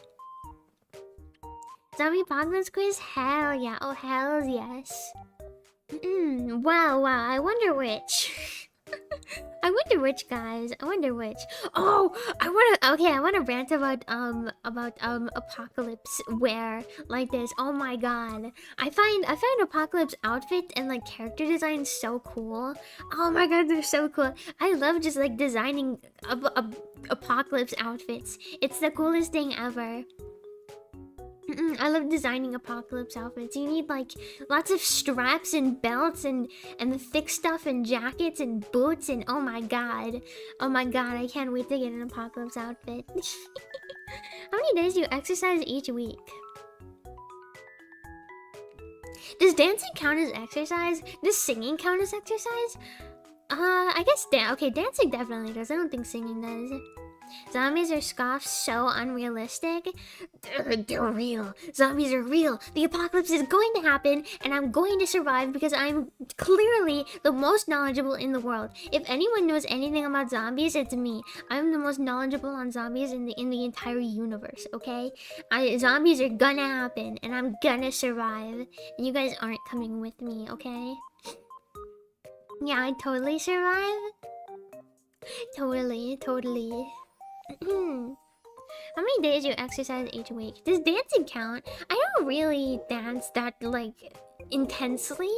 Zombie apocalypse quiz? Hell yeah. Oh, hell yes. Wow, I wonder which. I wonder which, guys. I wonder which. Oh, I wanna rant about apocalypse wear like this. Oh my god. I find apocalypse outfits and like character designs so cool. Oh my god, they're so cool. I love just like designing apocalypse outfits. It's the coolest thing ever. I love designing apocalypse outfits. You need like lots of straps and belts and the thick stuff and jackets and boots and oh my god, I can't wait to get an apocalypse outfit. How many days do you exercise each week? Does dancing count as exercise? Does singing count as exercise? I guess dancing definitely does. I don't think singing does. Zombies are scoffed, so unrealistic. They're real. Zombies are real. The apocalypse is going to happen, and I'm going to survive because I'm clearly the most knowledgeable in the world. If anyone knows anything about zombies, it's me. I'm the most knowledgeable on zombies in the entire universe. Okay, zombies are gonna happen, and I'm gonna survive. And you guys aren't coming with me, okay? Yeah, I'd totally survive. Totally. How many days do you exercise each week? Does dancing count? I don't really dance that like intensely,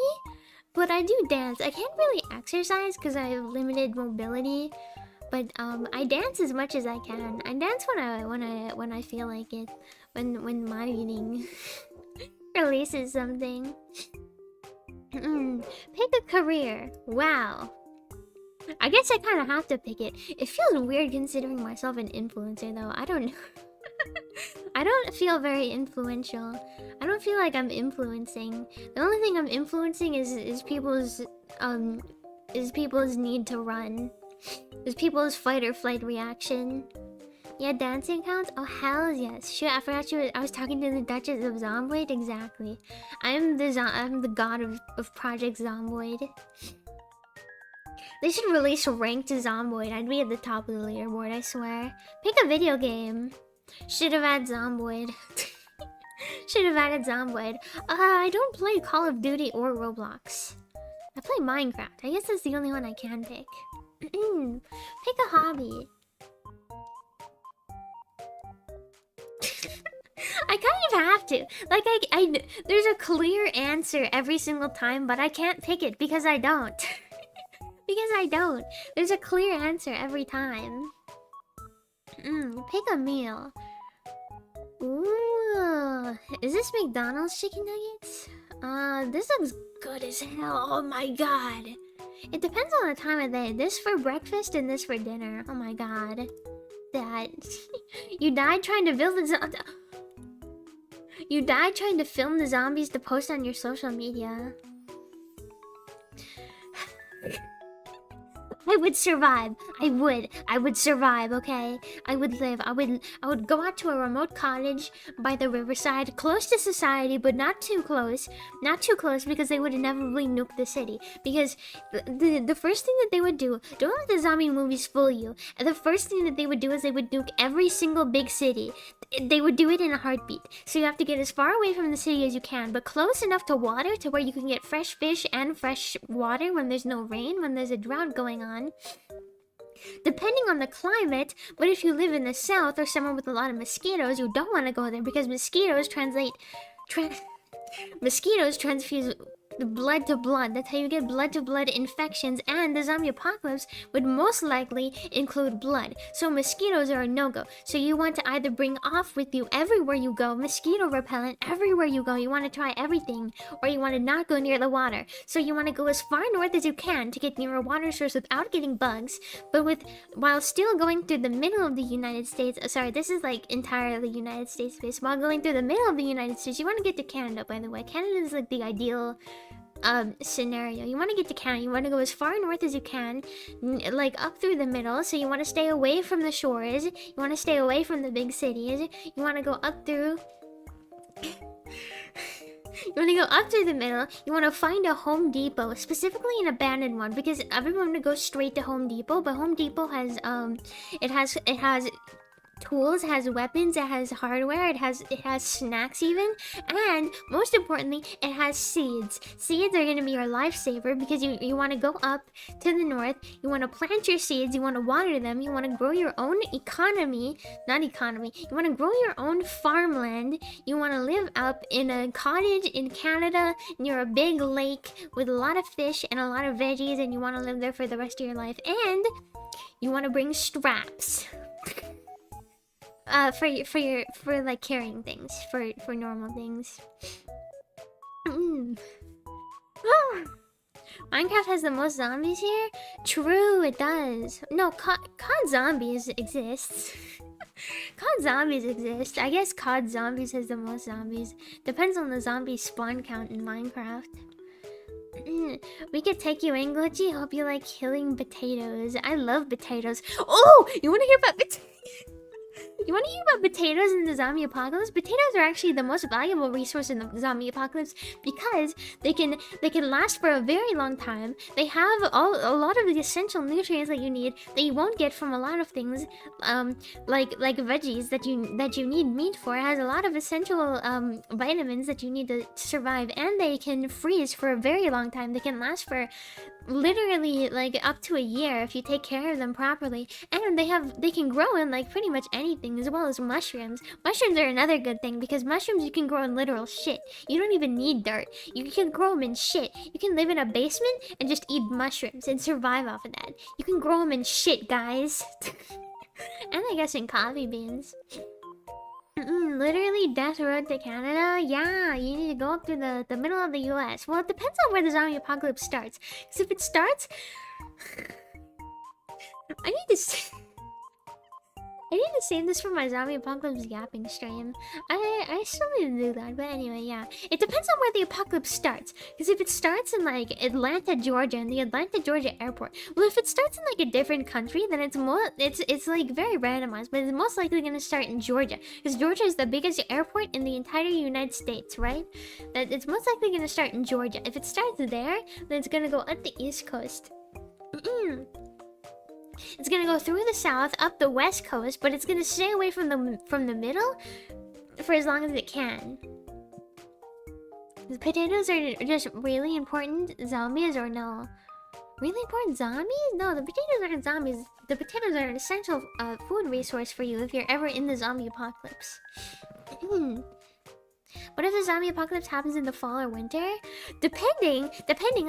but I do dance. I can't really exercise because I have limited mobility, but I dance as much as I can. I dance when I feel like it, when my eating releases something. Pick a career. Wow. I guess I kind of have to pick it. It feels weird considering myself an influencer, though. I don't know. I don't feel very influential. I don't feel like I'm influencing. The only thing I'm influencing is people's need to run. Is people's fight or flight reaction. Yeah, dancing counts? Oh, hell yes. Shit, I forgot I was talking to the Duchess of Zomboid. Exactly. I'm the god of Project Zomboid. They should release ranked Zomboid. I'd be at the top of the leaderboard, I swear. Pick a video game. Should have added Zomboid. Should have added Zomboid. I don't play Call of Duty or Roblox. I play Minecraft. I guess that's the only one I can pick. Pick a hobby. I kind of have to. Like, there's a clear answer every single time, but I can't pick it because I don't. Because I don't. There's a clear answer every time. Pick a meal. Ooh. Is this McDonald's chicken nuggets? This looks good as hell. Oh my god. It depends on the time of day. This for breakfast and this for dinner. Oh my god. That you died trying to build the You died trying to film the zombies to post on your social media. I would survive. I would survive, okay? I would live. I would go out to a remote cottage by the riverside, close to society, but not too close. Not too close because they would inevitably nuke the city. Because the first thing that they would do, don't let the zombie movies fool you. The first thing that they would do is they would nuke every single big city. They would do it in a heartbeat. So you have to get as far away from the city as you can, but close enough to water to where you can get fresh fish and fresh water when there's no rain, when there's a drought going on. Depending on the climate, but if you live in the south or somewhere with a lot of mosquitoes, you don't want to go there because mosquitoes transfuse the blood to blood. That's how you get blood to blood infections, and the zombie apocalypse would most likely include blood. So mosquitoes are a no-go. So you want to either bring off with you everywhere you go, mosquito repellent everywhere you go. You want to try everything, or you want to not go near the water. So you want to go as far north as you can to get near a water source without getting bugs, but while still going through the middle of the United States. Sorry, this is like entirely United States based. While going through the middle of the United States, you want to get to Canada, by the way. Canada is like the ideal scenario. You want to get to Canada. You want to go as far north as you can, like up through the middle. So you want to stay away from the shores. You want to stay away from the big cities. You want to go up through. You want to go up through the middle. You want to find a Home Depot, specifically an abandoned one, because everyone would go straight to Home Depot. But Home Depot has it has tools, it has weapons, it has hardware, it has snacks even, and most importantly, it has seeds. Seeds are going to be your lifesaver because you want to go up to the north, you want to plant your seeds, you want to water them, you want to grow your own you want to grow your own farmland, you want to live up in a cottage in Canada near a big lake with a lot of fish and a lot of veggies, and you want to live there for the rest of your life, and you want to bring straps. For like carrying things, for normal things. Minecraft has the most zombies here? True, it does. No, COD Zombies exists. COD Zombies exist. I guess COD Zombies has the most zombies. Depends on the zombie spawn count in Minecraft. We could take you in, Glitchy. Hope you like killing potatoes. I love potatoes. Oh, you want to hear about potatoes? You want to hear about potatoes in the zombie apocalypse? Potatoes are actually the most valuable resource in the zombie apocalypse because they can last for a very long time. They have a lot of the essential nutrients that you need that you won't get from a lot of things, like veggies that you need meat for. It has a lot of essential vitamins that you need to survive, and they can freeze for a very long time. They can last for literally like up to a year if you take care of them properly, and they can grow in like pretty much anything, as well as mushrooms. Mushrooms are another good thing because mushrooms you can grow in literal shit. You don't even need dirt. You can grow them in shit. You can live in a basement and just eat mushrooms and survive off of that. You can grow them in shit, guys. And I guess in coffee beans. Literally death road to Canada? Yeah, you need to go up to the middle of the US. Well, it depends on where the zombie apocalypse starts. Because if it starts... I need to save this for my zombie apocalypse yapping stream. I still need to do that, but anyway, yeah. It depends on where the apocalypse starts. Because if it starts in like Atlanta, Georgia, in the Atlanta, Georgia airport, well, if it starts in like a different country, then it's like very randomized, but it's most likely gonna start in Georgia. Because Georgia is the biggest airport in the entire United States, right? That it's most likely gonna start in Georgia. If it starts there, then it's gonna go up the East Coast. It's gonna go through the south, up the west coast, but it's gonna stay away from the middle for as long as it can. The potatoes are just really important zombies, or no? Really important zombies? No, the potatoes aren't zombies. The potatoes are an essential food resource for you if you're ever in the zombie apocalypse. What if the zombie apocalypse happens in the fall or winter? Depending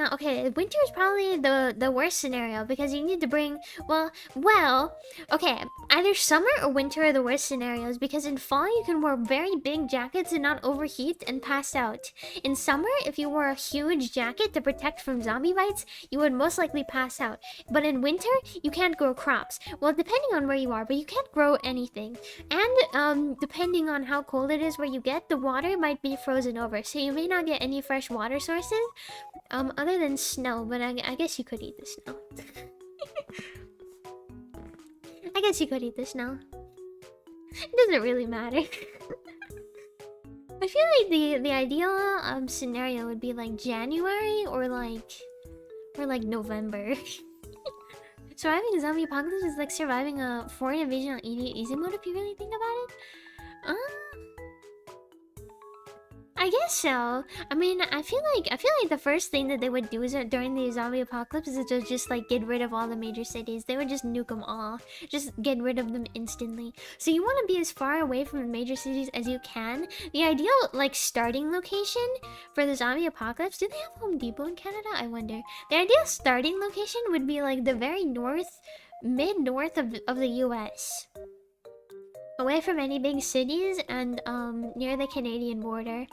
on, okay, winter is probably the worst scenario because you need to bring, okay, either summer or winter are the worst scenarios because in fall you can wear very big jackets and not overheat and pass out. In summer, if you wore a huge jacket to protect from zombie bites, you would most likely pass out. But in winter, you can't grow crops. Well, depending on where you are, but you can't grow anything. And depending on how cold it is where you get, the water might be frozen over, so you may not get any fresh water sources other than snow, but I guess you could eat the snow. I guess you could eat the snow. It doesn't really matter. I feel like the ideal scenario would be like January or like November. Surviving a zombie apocalypse is like surviving a foreign invasion on easy mode if you really think about it. I guess so. I mean, I feel like the first thing that they would do is during the zombie apocalypse is to just like get rid of all the major cities. They would just nuke them all. Just get rid of them instantly. So you want to be as far away from the major cities as you can. The ideal like starting location for the zombie apocalypse, do they have Home Depot in Canada? I wonder. The ideal starting location would be like the very mid-north of the US. Away from any big cities and near the Canadian border.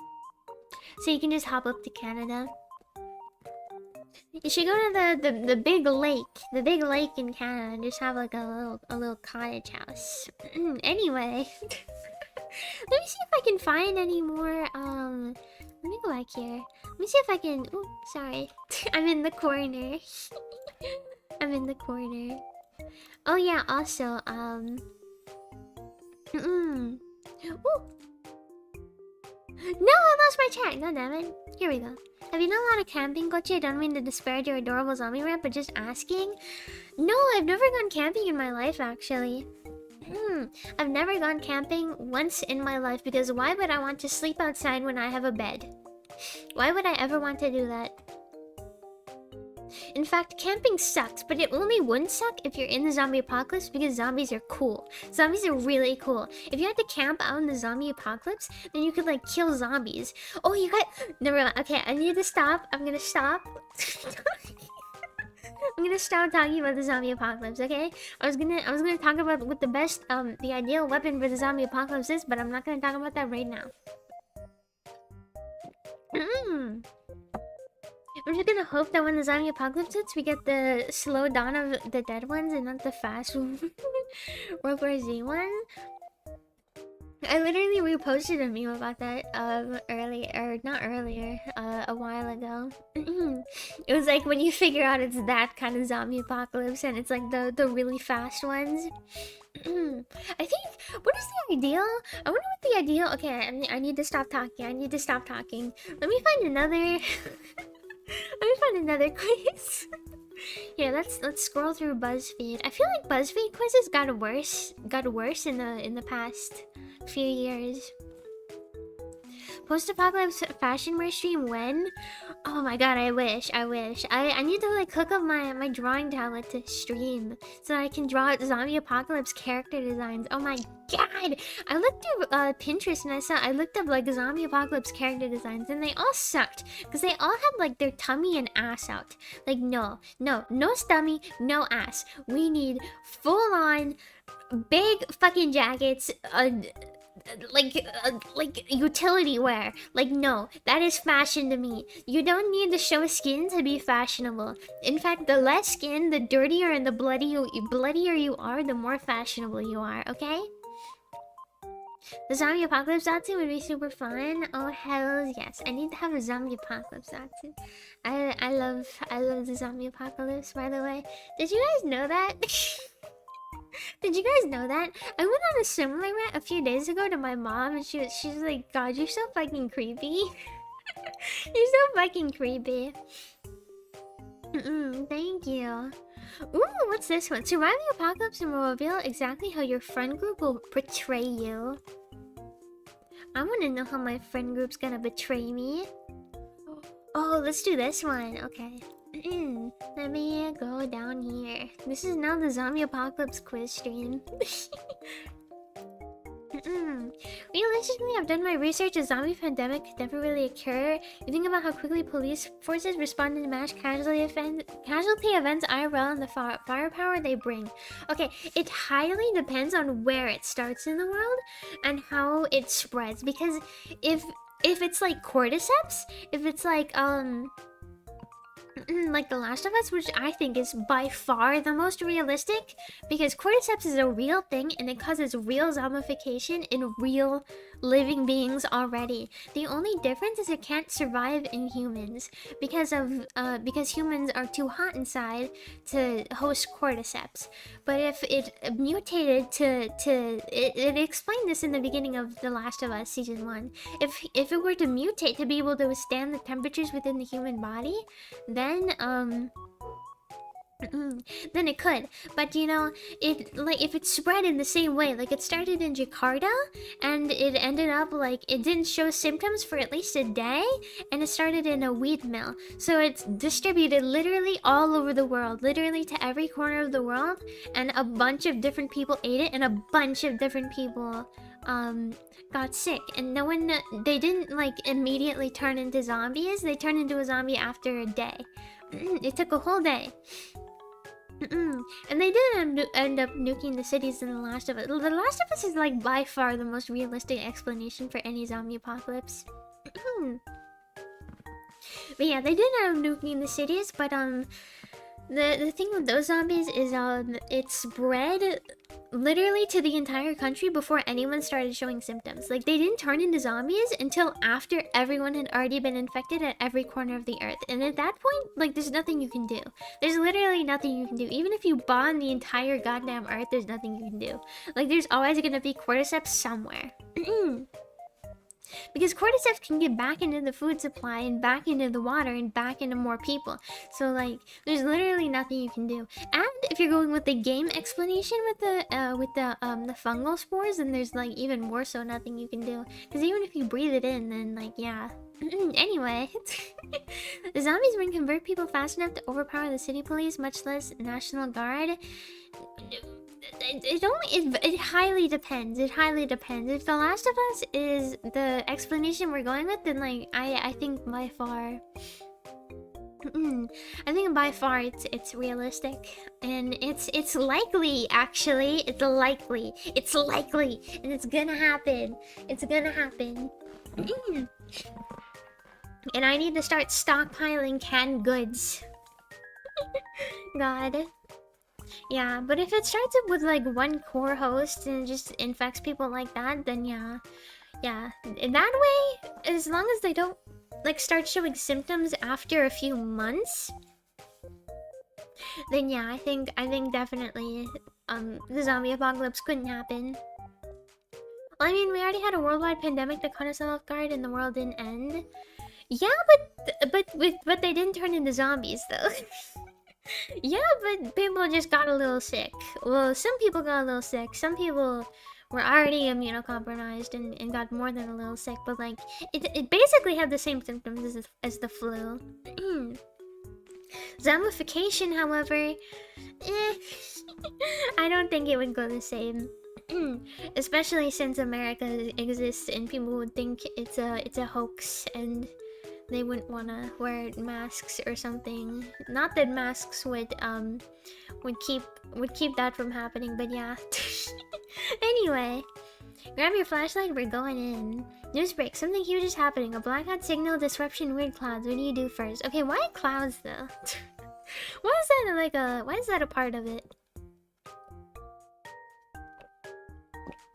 So you can just hop up to Canada. You should go to the big lake in Canada and just have like a little cottage house. Anyway, let me see if I can find any more. Let me go back here. Let me see if I can. Oh, sorry, I'm in the corner. I'm in the corner. Oh yeah. Also, Ooh. No, I lost my chat. God damn it. Here we go. Have you done a lot of camping, Gochi? I don't mean to disparage your adorable zombie rep, but just asking. No, I've never gone camping in my life, actually. I've never gone camping once in my life because why would I want to sleep outside when I have a bed? Why would I ever want to do that? In fact, camping sucks, but it only wouldn't suck if you're in the zombie apocalypse because zombies are cool. Zombies are really cool. If you had to camp out in the zombie apocalypse, then you could like kill zombies. Oh, you got... Never mind. Okay, I need to stop. I'm gonna stop. I'm gonna stop talking about the zombie apocalypse, okay? I was gonna talk about what the best, the ideal weapon for the zombie apocalypse is, but I'm not gonna talk about that right now. I'm just gonna hope that when the zombie apocalypse hits, we get the slow dawn of the dead ones and not the fast World War Z one. I literally reposted a meme about that a while ago. It was like when you figure out it's that kind of zombie apocalypse and it's like the really fast ones. I think, what is the ideal? I wonder what the ideal... Okay, I need to stop talking. Let me find another... Let me find another quiz. Yeah, let's scroll through BuzzFeed. I feel like BuzzFeed quizzes got worse in the past few years. Post-apocalypse fashion wear stream when? Oh my god, I wish. I need to like hook up my drawing tablet to stream so that I can draw zombie apocalypse character designs. Oh my god! I looked up Pinterest and I looked up like zombie apocalypse character designs and they all sucked because they all had like their tummy and ass out. Like no stomach, no ass. We need full on big fucking jackets. Like utility wear. Like no, that is fashion to me. You don't need to show skin to be fashionable. In fact, the less skin, the dirtier and the bloodier you are, the more fashionable you are, okay? The zombie apocalypse Zatsu would be super fun. Oh hells yes. I need to have a zombie apocalypse Zatsu. I love the zombie apocalypse, by the way. Did you guys know that? Did you guys know that? I went on a similar rant a few days ago to my mom and she's like, God, you're so fucking creepy. You're so fucking creepy. Thank you. Ooh, what's this one? Surviving apocalypse and will reveal exactly how your friend group will portray you. I want to know how my friend group's gonna betray me. Oh, let's do this one. Okay. Let me go down here. This is now the zombie apocalypse quiz stream. Realistically, I've done my research. A zombie pandemic could never really occur. You think about how quickly police forces respond to mass casualty events IRL and the firepower they bring. Okay, it highly depends on where it starts in the world and how it spreads. Because if it's like cordyceps, if it's like like The Last of Us, which I think is by far the most realistic, because cordyceps is a real thing and it causes real zombification in real living beings already. The only difference is it can't survive in humans because humans are too hot inside to host cordyceps. But if it mutated it explained this in the beginning of The Last of Us season 1. If it were to mutate to be able to withstand the temperatures within the human body, then then it could. But you know, if it spread in the same way, like it started in Jakarta and it ended up like it didn't show symptoms for at least a day, and it started in a wheat mill, so it's distributed literally all over the world, literally to every corner of the world, and a bunch of different people ate it and a bunch of different people got sick, and they didn't like immediately turn into zombies. They turned into a zombie after a day. It took a whole day. And they did end up nuking the cities in The Last of Us. The Last of Us is like by far the most realistic explanation for any zombie apocalypse. But yeah, they did end up nuking the cities, but the thing with those zombies is it spread literally to the entire country before anyone started showing symptoms. Like, they didn't turn into zombies until after everyone had already been infected at every corner of the earth. And at that point, like, there's nothing you can do. There's literally nothing you can do. Even if you bomb the entire goddamn earth, there's nothing you can do. Like, there's always gonna be cordyceps somewhere. Because cordyceps can get back into the food supply and back into the water and back into more people. So like, there's literally nothing you can do. And if you're going with the game explanation with the fungal spores, then there's like even more so nothing you can do. Because even if you breathe it in, then like, yeah. Anyway, the zombies wouldn't convert people fast enough to overpower the city police, much less National Guard. It highly depends. It highly depends. If The Last of Us is the explanation we're going with, then like I think by far I think by far it's realistic, and it's likely, actually. It's likely, and it's gonna happen. It's gonna happen. And I need to start stockpiling canned goods. God. Yeah, but if it starts up with like one core host and just infects people like that, then yeah. In that way, as long as they don't like start showing symptoms after a few months, then yeah, I think definitely the zombie apocalypse couldn't happen. Well, I mean, we already had a worldwide pandemic that caught us off guard and the world didn't end. Yeah, but they didn't turn into zombies though. Yeah, but people just got a little sick. Well, some people got a little sick. Some people were already immunocompromised and got more than a little sick. But like, it basically had the same symptoms as the flu. Zombification, however, I don't think it would go the same. Especially since America exists and people would think it's a hoax and they wouldn't want to wear masks or something. Not that masks would keep that from happening, but yeah. Anyway, grab your flashlight, we're going in. News break, something huge is happening. A blackout signal, disruption, weird clouds. What do you do first? Okay, why clouds though? Why is that a part of it?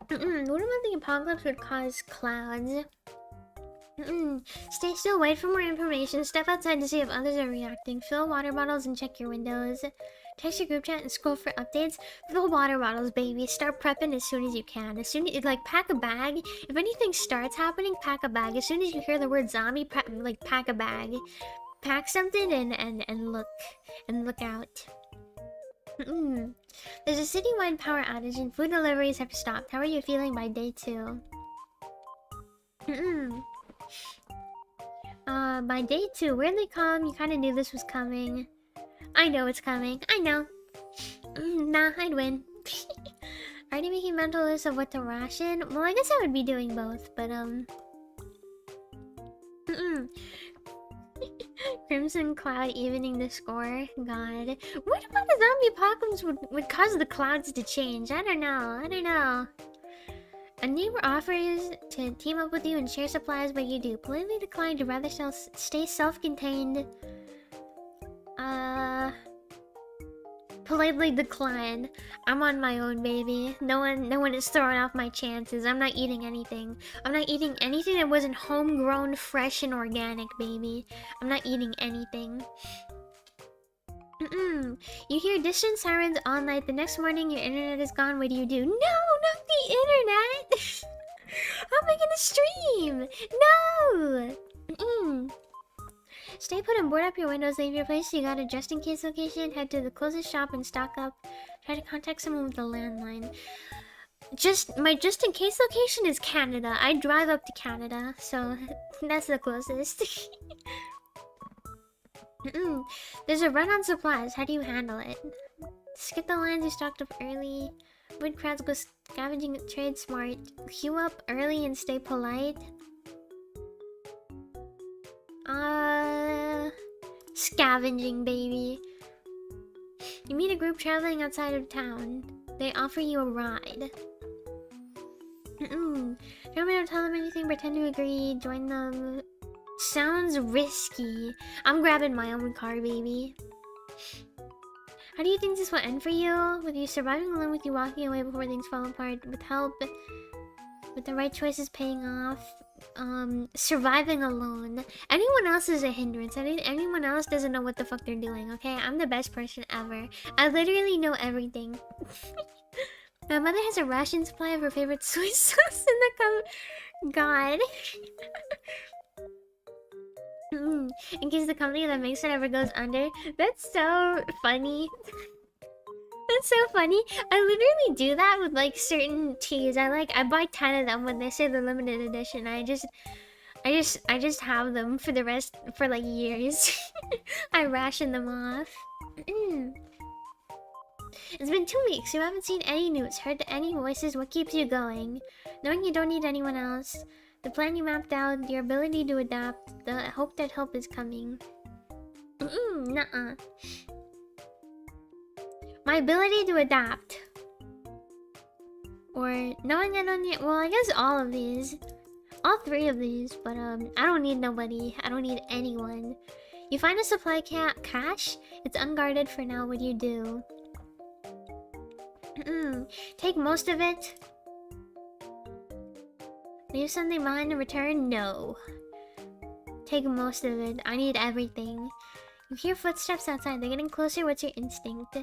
What about the apocalypse would cause clouds? Stay still, wait for more information. Step outside to see if others are reacting. Fill water bottles and check your windows. Text your group chat and scroll for updates. Fill water bottles, baby. Start prepping as soon as you can. As soon as, like, pack a bag. If anything starts happening, pack a bag. As soon as you hear the word zombie, pack a bag. Pack something and look out. There's a citywide power outage and food deliveries have stopped. How are you feeling by day 2? By day 2, weirdly calm. You kind of knew this was coming. I know it's coming. I know. Nah, I'd win. Already making mental lists of what to ration? Well, I guess I would be doing both, but Crimson Cloud evening the score. God. What about the zombie apocalypse would cause the clouds to change? I don't know. A neighbor offers to team up with you and share supplies, but you do. Politely decline to rather stay self-contained. Politely decline. I'm on my own, baby. No one is throwing off my chances. I'm not eating anything. I'm not eating anything that wasn't homegrown, fresh, and organic, baby. I'm not eating anything. You hear distant sirens all night. The next morning, your internet is gone. What do you do? No, not the internet! How am I gonna stream? No! Stay put and board up your windows. Leave your place. You got a just-in-case location. Head to the closest shop and stock up. Try to contact someone with a landline. My just-in-case location is Canada. I drive up to Canada, so that's the closest. There's a run on supplies. How do you handle it? Skip the lines you stocked up early. Wood crowds go scavenging. Trade smart. Queue up early and stay polite. Scavenging, baby. You meet a group traveling outside of town. They offer you a ride. Don't tell them anything. Pretend to agree. Join them. Sounds risky. I'm grabbing my own car, baby. How do you think this will end for you? With you surviving alone, with you walking away before things fall apart, with help, with the right choices paying off, surviving alone. Anyone else is a hindrance. Anyone else doesn't know what the fuck they're doing, okay? I'm the best person ever. I literally know everything. My mother has a ration supply of her favorite soy sauce in the God. In case the company that makes it ever goes under. That's so funny. That's so funny. I literally do that with like certain teas. I buy 10 of them when they say the limited edition. I just have them for the rest for like years. I ration them off. It's been 2 weeks. You haven't seen any news, heard any voices. What keeps you going? Knowing you don't need anyone else. The plan you mapped out, your ability to adapt, the hope that help is coming. Nuh-uh. My ability to adapt. Or knowing I don't need... Well, I guess all of these. All 3 of these, but I don't need nobody. I don't need anyone. You find a supply cache. It's unguarded for now. What do you do? Take most of it. Leave something behind and return? No. Take most of it. I need everything. You hear footsteps outside. They're getting closer. What's your instinct?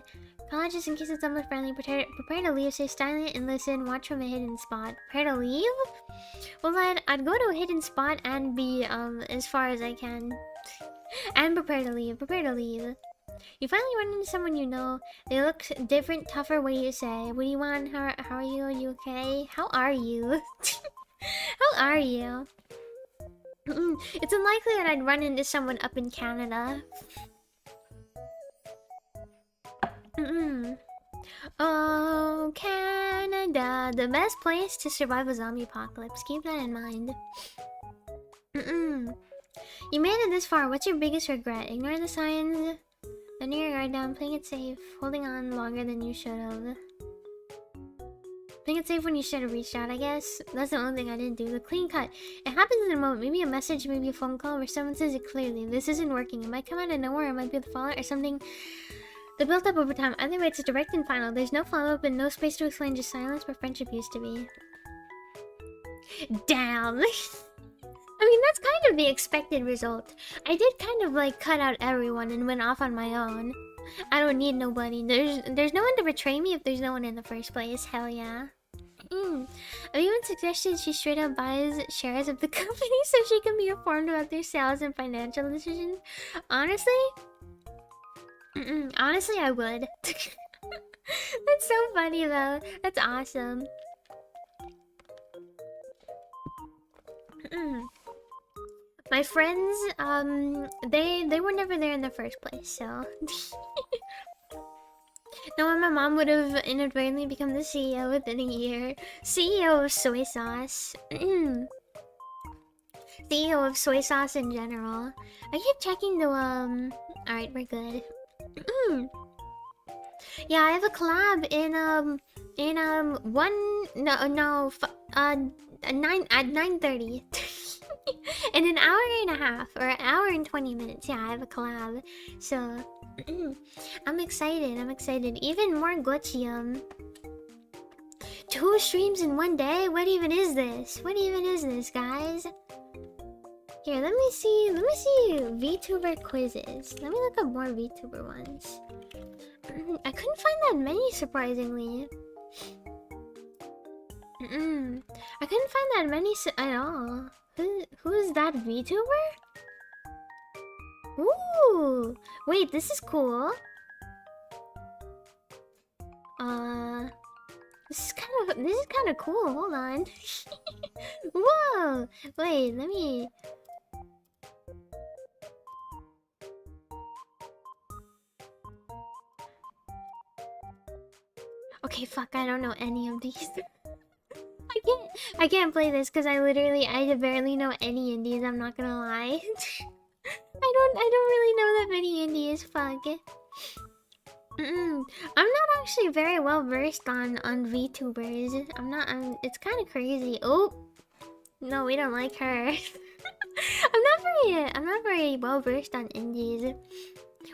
Call just in case it's someone friendly. Prepare to leave. Stay silent and listen. Watch from a hidden spot. Prepare to leave? Well, I'd go to a hidden spot and be as far as I can. And prepare to leave. Prepare to leave. You finally run into someone you know. They look different, tougher. What do you say? What do you want? How are you? Are you okay? How are you? How are you? It's unlikely that I'd run into someone up in Canada. Oh, Canada. The best place to survive a zombie apocalypse. Keep that in mind. You made it this far. What's your biggest regret? Ignore the signs. Letting your guard down. Playing it safe. Holding on longer than you should have. Playing it safe when you should have reached out, I guess. That's the only thing I didn't do. The clean cut. It happens in a moment. Maybe a message, maybe a phone call where someone says it clearly. This isn't working. It might come out of nowhere. It might be the fallout or something that built up over time. Either way, it's direct and final. There's no follow-up and no space to explain. Just silence where friendship used to be. Damn. I mean, that's kind of the expected result. I did kind of like cut out everyone and went off on my own. I don't need nobody. There's no one to betray me if there's no one in the first place. Hell yeah. I've even suggested she straight up buys shares of the company so she can be informed about their sales and financial decisions. Honestly? Honestly, I would. That's so funny though. That's awesome. My friends, they were never there in the first place, so... No, my mom would have inadvertently become the CEO within a year. CEO of soy sauce. CEO of soy sauce in general. I keep checking the Alright, we're good. Yeah, I have a collab in 9:30. In an hour and a half or an hour and 20 minutes. Yeah, I have a collab. So I'm excited. Even more Gochium. 2 streams in one day? What even is this, guys? Here, let me see VTuber quizzes. Let me look up more VTuber ones. I couldn't find that many, surprisingly. I couldn't find that many at all. Who is that VTuber? Ooh, wait, this is cool. This is kind of cool. Hold on. Whoa, wait, let me. Okay, fuck, I don't know any of these. I can't play this because I barely know any indies, I'm not gonna lie. I don't really know that many indies, fuck. I'm not actually very well versed on VTubers. It's kind of crazy. Oh, no, we don't like her. I'm not very well versed on indies.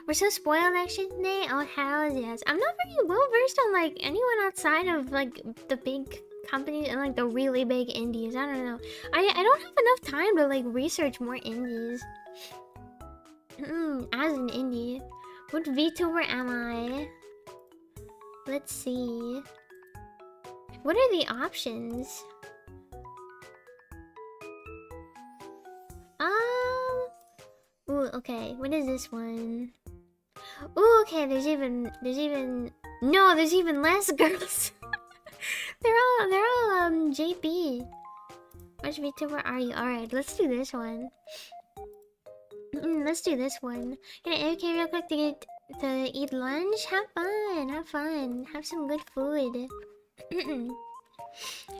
We're so spoiled actually today. Oh hell yes. I'm not very well versed on like anyone outside of like the big companies and like the really big indies. I don't know. I don't have enough time to like research more indies. As an indie, what VTuber am I? Let's see. What are the options? Ooh, okay. What is this one? Ooh, okay. There's even less girls. they're all JP. Which VTuber are you? All right, let's do this one. Let's do this one. Gonna AFK real quick to eat lunch. Have fun. Have some good food.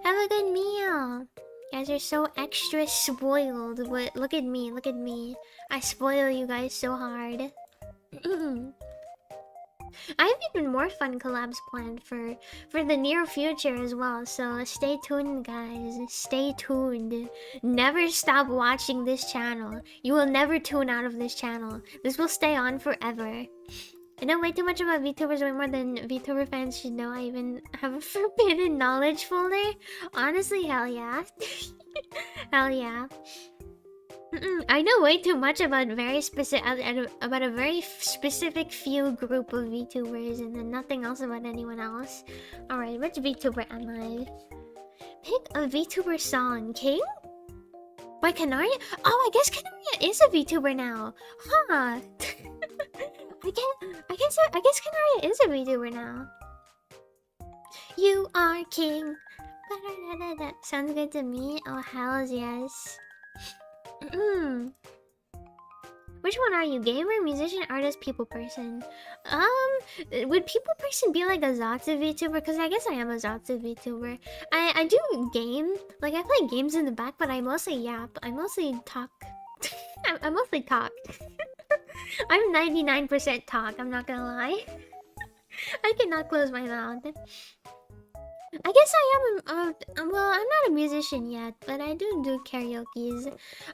Have a good meal. You guys are so extra spoiled. But look at me. I spoil you guys so hard. I have even more fun collabs planned for the near future as well. So stay tuned, guys. Stay tuned. Never stop watching this channel. You will never tune out of this channel. This will stay on forever. I know way too much about VTubers, way more than VTuber fans should know. I even have a forbidden knowledge folder. Honestly, hell yeah. Hell yeah. I know way too much about a very specific few group of VTubers and then nothing else about anyone else. Alright, which VTuber am I? Pick a VTuber song. King? By Canaria? Oh, I guess Canaria is a VTuber now. Huh. I guess Canaria is a VTuber now. You are king. Sounds good to me. Oh, hells yes. Which one are you? Gamer, musician, artist, people person? Would people person be like a Zatsu VTuber? Because I guess I am a Zatsu VTuber. I do game. Like, I play games in the back, but I mostly yap. I mostly talk. I mostly talk. I'm 99% talk, I'm not gonna lie. I cannot close my mouth. I guess I am well, I'm not a musician yet, but I do karaoke's.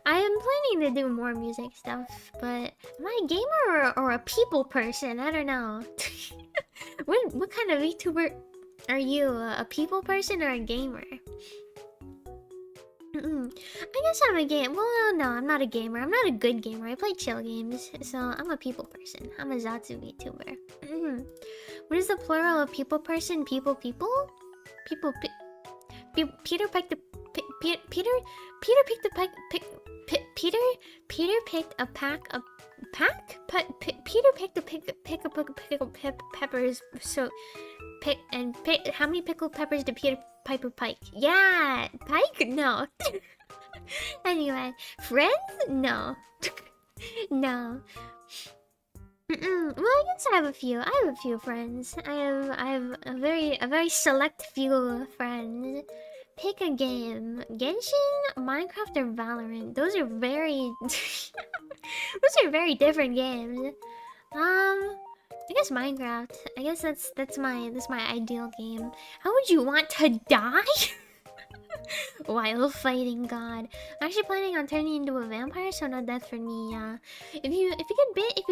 I am planning to do more music stuff, but am I a gamer or a people person? I don't know. What kind of VTuber are you? A people person or a gamer? I guess I'm a game. Well, no, I'm not a gamer. I'm not a good gamer. I play chill games, so I'm a people person. I'm a Zatsu VTuber. What is the plural of people person? People. Peter picked a Peter picked a peppers. So how many pickled peppers did Peter Piper pike? Yeah, pike? No. Anyway, friends? No. No. Well, I guess I have a few. I have a few friends. I have a very select few friends. Pick a game. Genshin, Minecraft, or Valorant. Those are very those are very different games. I guess Minecraft. I guess that's my ideal game. How would you want to die? While fighting God. I'm actually planning on turning into a vampire, so no death for me. Yeah. If you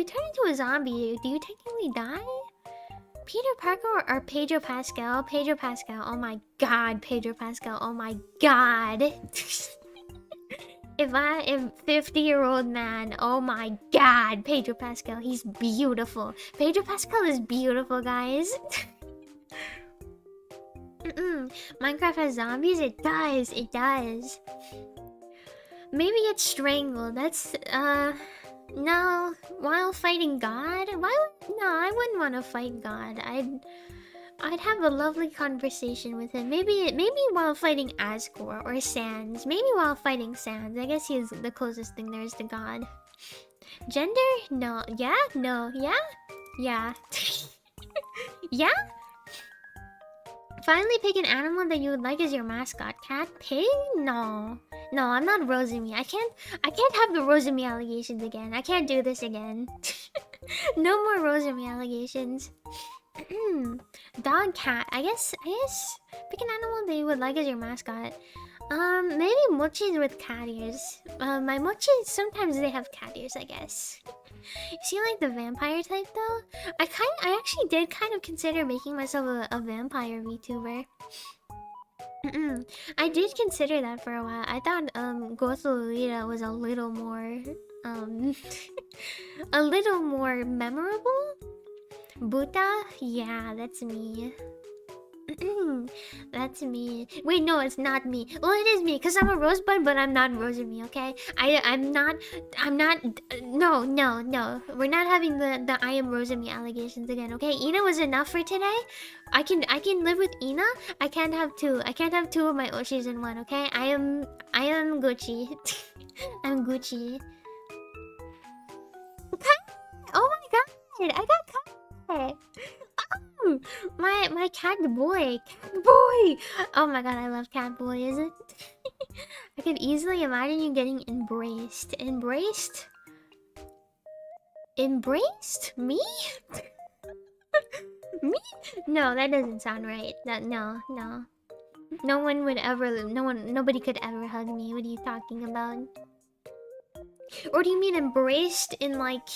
turn into a zombie, do you technically die? Peter Parker or Pedro Pascal? Pedro Pascal. Oh my God, Pedro Pascal. Oh my God. If 50-year-old man, oh my God, Pedro Pascal. He's beautiful. Pedro Pascal is beautiful, guys. Minecraft has zombies? It does. It does. Maybe it's strangled. That's, no. While fighting God? No, I wouldn't want to fight God. I'd have a lovely conversation with him. Maybe while fighting Asgore or Sans. Maybe while fighting Sans. I guess he's the closest thing there is to God. Gender? No. Yeah? No. Yeah? Yeah. Yeah? Finally pick an animal that you would like as your mascot. Cat? Pig? No. No, I'm not Rosemi. I can't have the Rosemi allegations again. I can't do this again. No more Rosemi allegations. Dog, cat. I guess pick an animal that you would like as your mascot. Maybe mochis with cat ears. My mochis, sometimes they have cat ears, I guess. Is he like the vampire type though? I actually did kind of consider making myself a vampire VTuber. I did consider that for a while. I thought Gothel Lolita was a little more a little more memorable. Buta? Yeah, that's me. That's me. Wait, no, it's not me. Well, it is me, because I'm a rosebud, but I'm not Rosemi, okay? I'm not... No. We're not having the I am Rosemi allegations again, okay? Ina was enough for today. I can live with Ina. I can't have two. I can't have two of my Oshis in one, okay? I am Gucci. I'm Gucci. Oh my god! I got caught! Oh, my cat boy. Oh my god, I love cat boy. Is it? I could easily imagine you getting embraced. Embraced me. Me? No, that doesn't sound right. No. No one would ever. Nobody could ever hug me. What are you talking about? Or do you mean embraced in like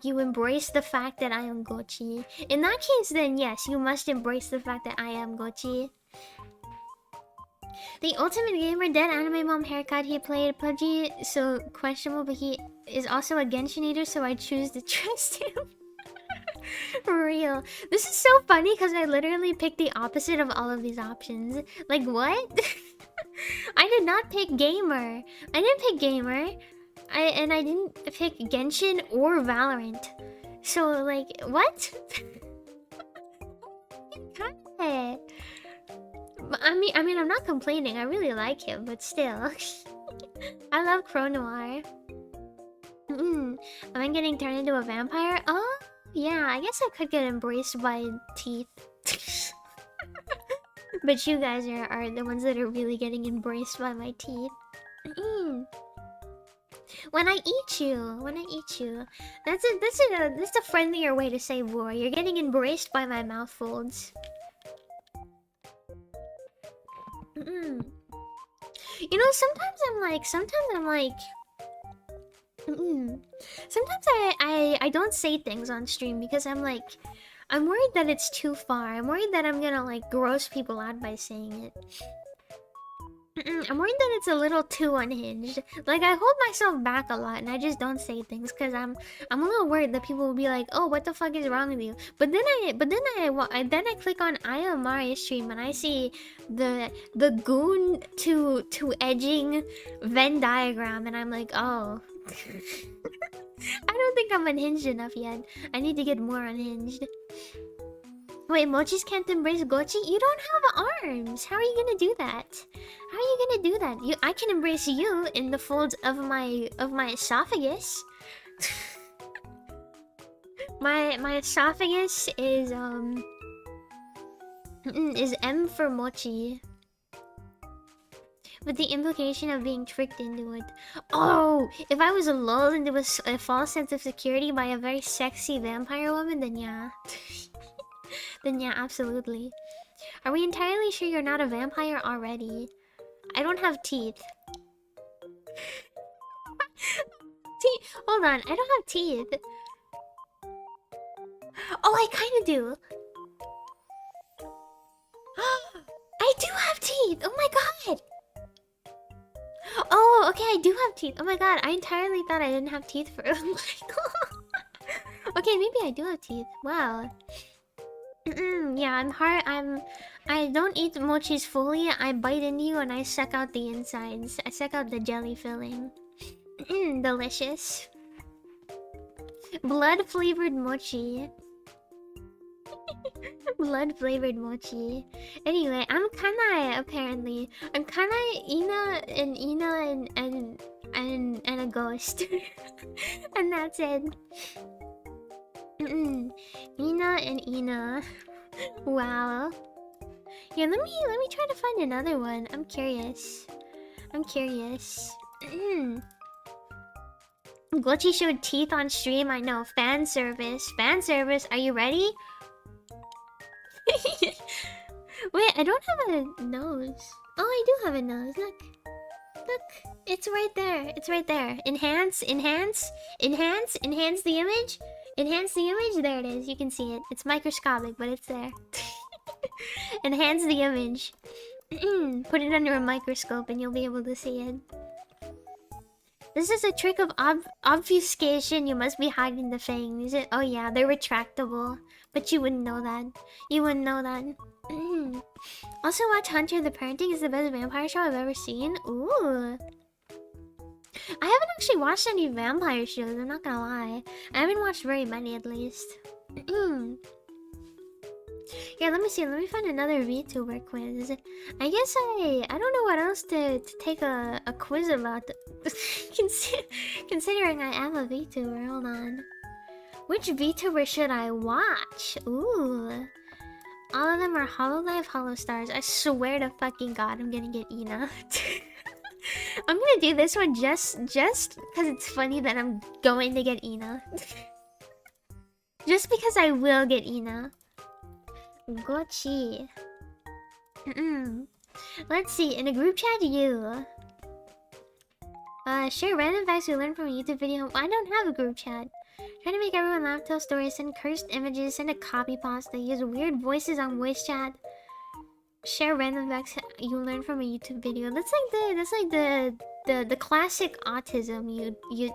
you embrace the fact that I am Gochi? In that case, then yes, you must embrace the fact that I am Gochi. The ultimate gamer, dead anime mom haircut. He played PUBG, so questionable, but he is also a Genshin eater, so I choose to trust him. For real. This is so funny because I literally picked the opposite of all of these options. Like, what? I did not pick gamer. I didn't pick gamer. I didn't pick Genshin or Valorant. So, like, what? I mean, I'm not complaining. I really like him, but still. I love Cronoir. Am I getting turned into a vampire? Oh, yeah. I guess I could get embraced by teeth. But you guys are the ones that are really getting embraced by my teeth. When I eat you, that's a friendlier way to say boy. You're getting embraced by my mouth folds. You know, sometimes I don't say things on stream because I'm worried that it's too far. I'm worried that I'm gonna like gross people out by saying it. I'm worried that it's a little too unhinged. Like, I hold myself back a lot and I just don't say things because I'm a little worried that people will be like, oh, what the fuck is wrong with you? But then I click on Aya Mari's stream and I see the goon to edging Venn diagram and I'm like, oh. I don't think I'm unhinged enough yet. I need to get more unhinged. Wait, mochis can't embrace Gochi? You don't have arms. How are you gonna do that? How are you gonna do that? I can embrace you in the folds of my esophagus. my esophagus is M for mochi. With the implication of being tricked into it. Oh, if I was lulled into a false sense of security by a very sexy vampire woman, then yeah. Then yeah, absolutely. Are we entirely sure you're not a vampire already? I don't have teeth. Hold on, I don't have teeth. Oh, I kinda do. I do have teeth! Oh my god! Oh, okay, I do have teeth. Oh my god, I entirely thought I didn't have teeth for... Oh my god. Okay, maybe I do have teeth. Wow. Yeah, I don't eat mochis fully. I bite into you and I suck out the insides. I suck out the jelly filling. Delicious. Blood-flavored mochi. Blood-flavored mochi. Anyway, I'm Kanai, apparently. I'm Kanai, Ina and a ghost. And that's it. Ina and Ina. Wow. Yeah, let me try to find another one. I'm curious. Glitchy showed teeth on stream. I know. Fan service. Are you ready? Wait, I don't have a nose. Oh, I do have a nose. Look. It's right there. Enhance the image. There it is. You can see it. It's microscopic, but it's there. Enhance the image. Put it under a microscope and you'll be able to see it. This is a trick of obfuscation. You must be hiding the fangs. Oh yeah, they're retractable. But you wouldn't know that. Also watch Hunter the Parenting. Is the best vampire show I've ever seen. Ooh. I haven't actually watched any vampire shows, I'm not gonna lie. I haven't watched very many, at least. Yeah, let me see. Let me find another VTuber quiz. I guess I don't know what else to take a quiz about. Considering I am a VTuber. Hold on. Which VTuber should I watch? Ooh. All of them are Hololive Holostars. I swear to fucking god I'm gonna get Ina. I'm gonna do this one just because it's funny that I'm going to get Ina. Just because I will get Ina. Gochi. Let's see. In a group chat, you. Share random facts we learned from a YouTube video. I don't have a group chat. Try to make everyone laugh, tell stories, send cursed images, send a copy pasta, use weird voices on voice chat. Share random facts you learned from a YouTube video. That's like the classic autism. You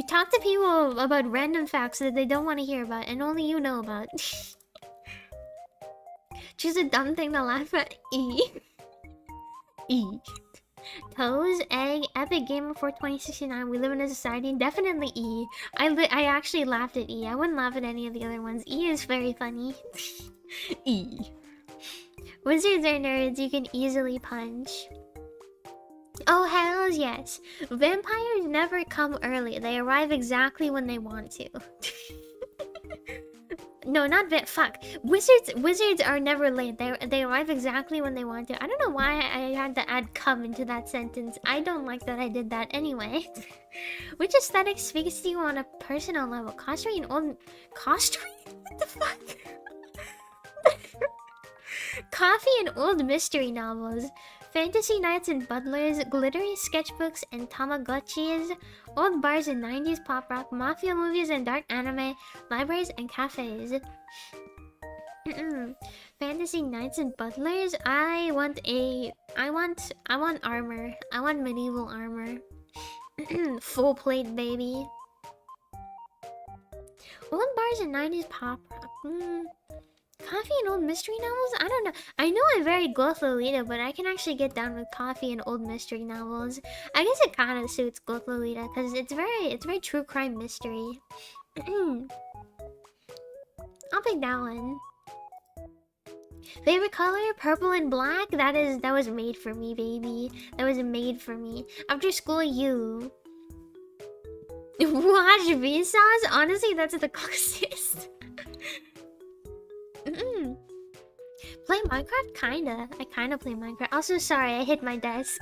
talk to people about random facts that they don't want to hear about and only you know about. Choose a dumb thing to laugh at. E. Toes, egg, epic gamer for 2069. We live in a society. Definitely E. I actually laughed at E. I wouldn't laugh at any of the other ones. E is very funny. E. Wizards are nerds you can easily punch. Oh, hells yes. Vampires never come early. They arrive exactly when they want to. No, not fuck. Wizards are never late. They arrive exactly when they want to. I don't know why I had to add "come" into that sentence. I don't like that I did that anyway. Which aesthetic speaks to you on a personal level? Costume and old... Costume? What the fuck? Coffee and old mystery novels. Fantasy nights and butlers, glittery sketchbooks and Tamagotchis, old bars and 90s pop rock, mafia movies and dark anime, libraries and cafes. Fantasy nights and butlers. I want armor. I want medieval armor. Full plate, baby. Old bars and 90s pop rock. Coffee and old mystery novels? I don't know. I know I'm very goth Lolita, but I can actually get down with coffee and old mystery novels. I guess it kind of suits goth Lolita because it's very true crime mystery. I'll pick that one. Favorite color? Purple and black? That was made for me, baby. That was made for me. After school, you. Watch Vsauce? Honestly, that's the closest. Play Minecraft? Kinda. I kinda play Minecraft. Also, sorry, I hit my desk.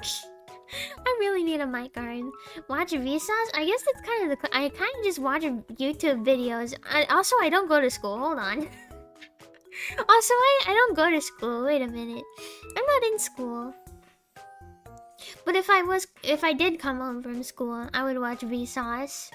I really need a mic guard. Watch Vsauce? I guess that's kind of I kind of just watch YouTube videos. I don't go to school. Hold on. Also, I don't go to school. Wait a minute. I'm not in school. But if I did come home from school, I would watch Vsauce.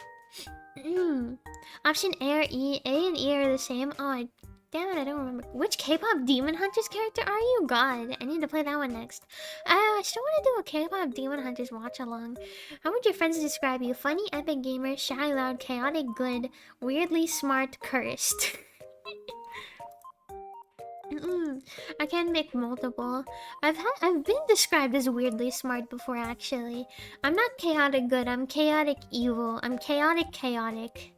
Option A or E. A and E are the same. Oh, damn it, I don't remember. Which K-pop Demon Hunters character are you? God, I need to play that one next. I still want to do a K-pop Demon Hunters watch-along. How would your friends describe you? Funny, epic gamer, shy, loud, chaotic, good, weirdly smart, cursed. I can make multiple. I've been described as weirdly smart before, actually. I'm not chaotic good, I'm chaotic evil. I'm chaotic.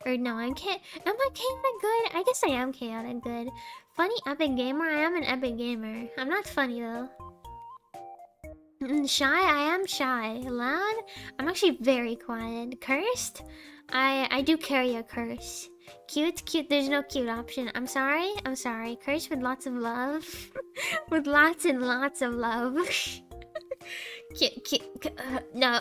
Or no, am I chaotic good? I guess I am chaotic good. Funny epic gamer? I am an epic gamer. I'm not funny though. Shy? I am shy. Loud? I'm actually very quiet. Cursed? I do carry a curse. Cute? There's no cute option. I'm sorry. Cursed with lots of love. With lots and lots of love. No.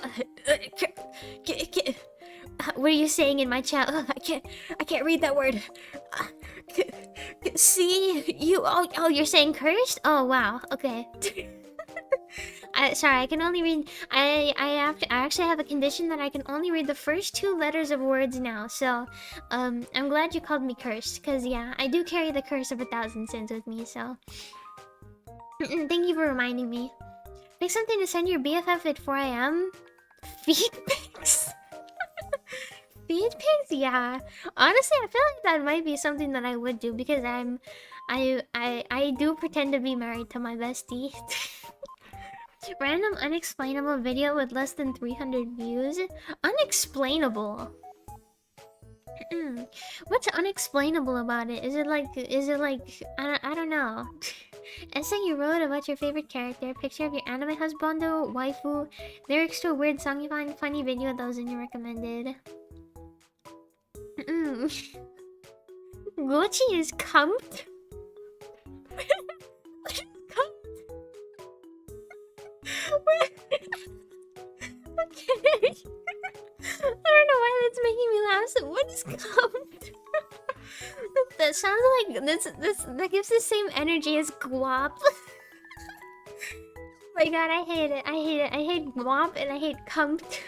What are you saying in my chat? I can't read that word. See you. Oh, you're saying cursed? Oh wow. Okay. Sorry, I can only read. I actually have a condition that I can only read the first 2 letters of words now. So, I'm glad you called me cursed, cause yeah, I do carry the curse of 1,000 sins with me. So, thank you for reminding me. Pick something to send your BFF at 4 a.m. Feed pics. Feed pics? Yeah. Honestly, I feel like that might be something that I would do because I do pretend to be married to my bestie. Random unexplainable video with less than 300 views? Unexplainable. What's unexplainable about it? Is it like I don't know. Essay you wrote about your favorite character, picture of your anime husbando, waifu, lyrics to a weird song you find, funny video, those in your recommended. Gochi is cumped? What is cumped? Okay. I don't know why that's making me laugh. So what is cumped? That sounds like that gives the same energy as guap. My god, I hate it. I hate guap and I hate cumped.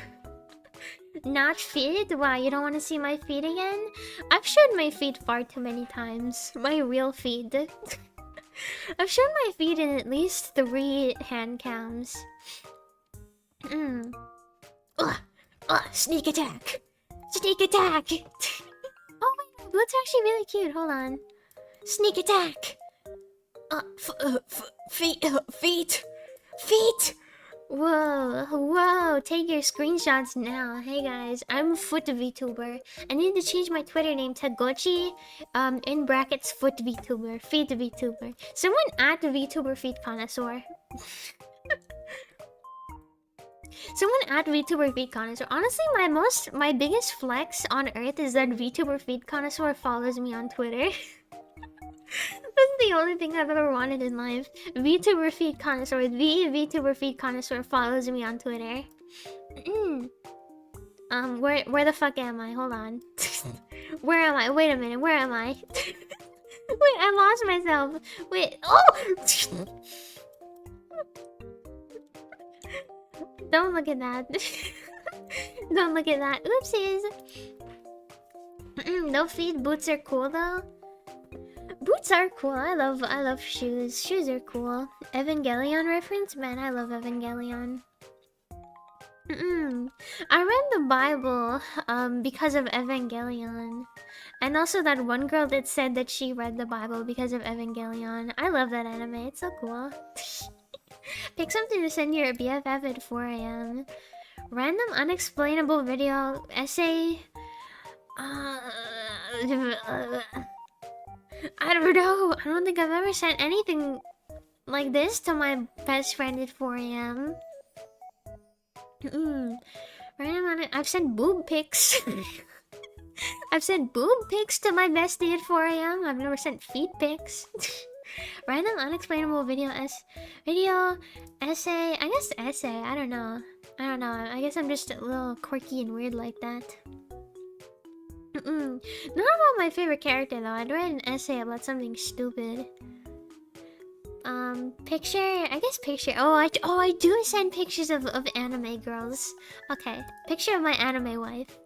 Not feet? Wow, you don't want to see my feet again? I've showed my feet far too many times. My real feet. I've shown my feet in at least 3 hand cams. Sneak attack! Sneak attack! Oh my god, that's actually really cute. Hold on. Sneak attack! Feet! Whoa, take your screenshots now. Hey guys, I'm Foot VTuber. I need to change my Twitter name to Gochi, in brackets Foot VTuber, Feet VTuber. Someone at VTuber Feet Connoisseur. Someone at VTuber Feet Connoisseur. Honestly, my biggest flex on earth is that VTuber Feet Connoisseur follows me on Twitter. That's the only thing I've ever wanted in life. VTuber Feet Connoisseur. VTuber Feet Connoisseur follows me on Twitter. Where the fuck am I? Hold on. Where am I? Wait a minute. Where am I? Wait, I lost myself. Wait. Oh! Don't look at that. Don't look at that. Oopsies. No feet. Boots are cool though. Boots are cool. I love shoes. Shoes are cool. Evangelion reference? Man, I love Evangelion. I read the Bible because of Evangelion. And also that one girl that said that she read the Bible because of Evangelion. I love that anime. It's so cool. Pick something to send your BFF at 4 a.m. Random unexplainable video essay. I don't know. I don't think I've ever sent anything like this to my best friend at 4 a.m. I've sent boob pics. I've sent boob pics to my bestie at 4 a.m. I've never sent feet pics. Random unexplainable video essay. I guess essay. I don't know. I guess I'm just a little quirky and weird like that. Not about my favorite character though. I'd write an essay about something stupid. Picture. I guess picture. Oh, I do send pictures of anime girls. Okay, picture of my anime wife.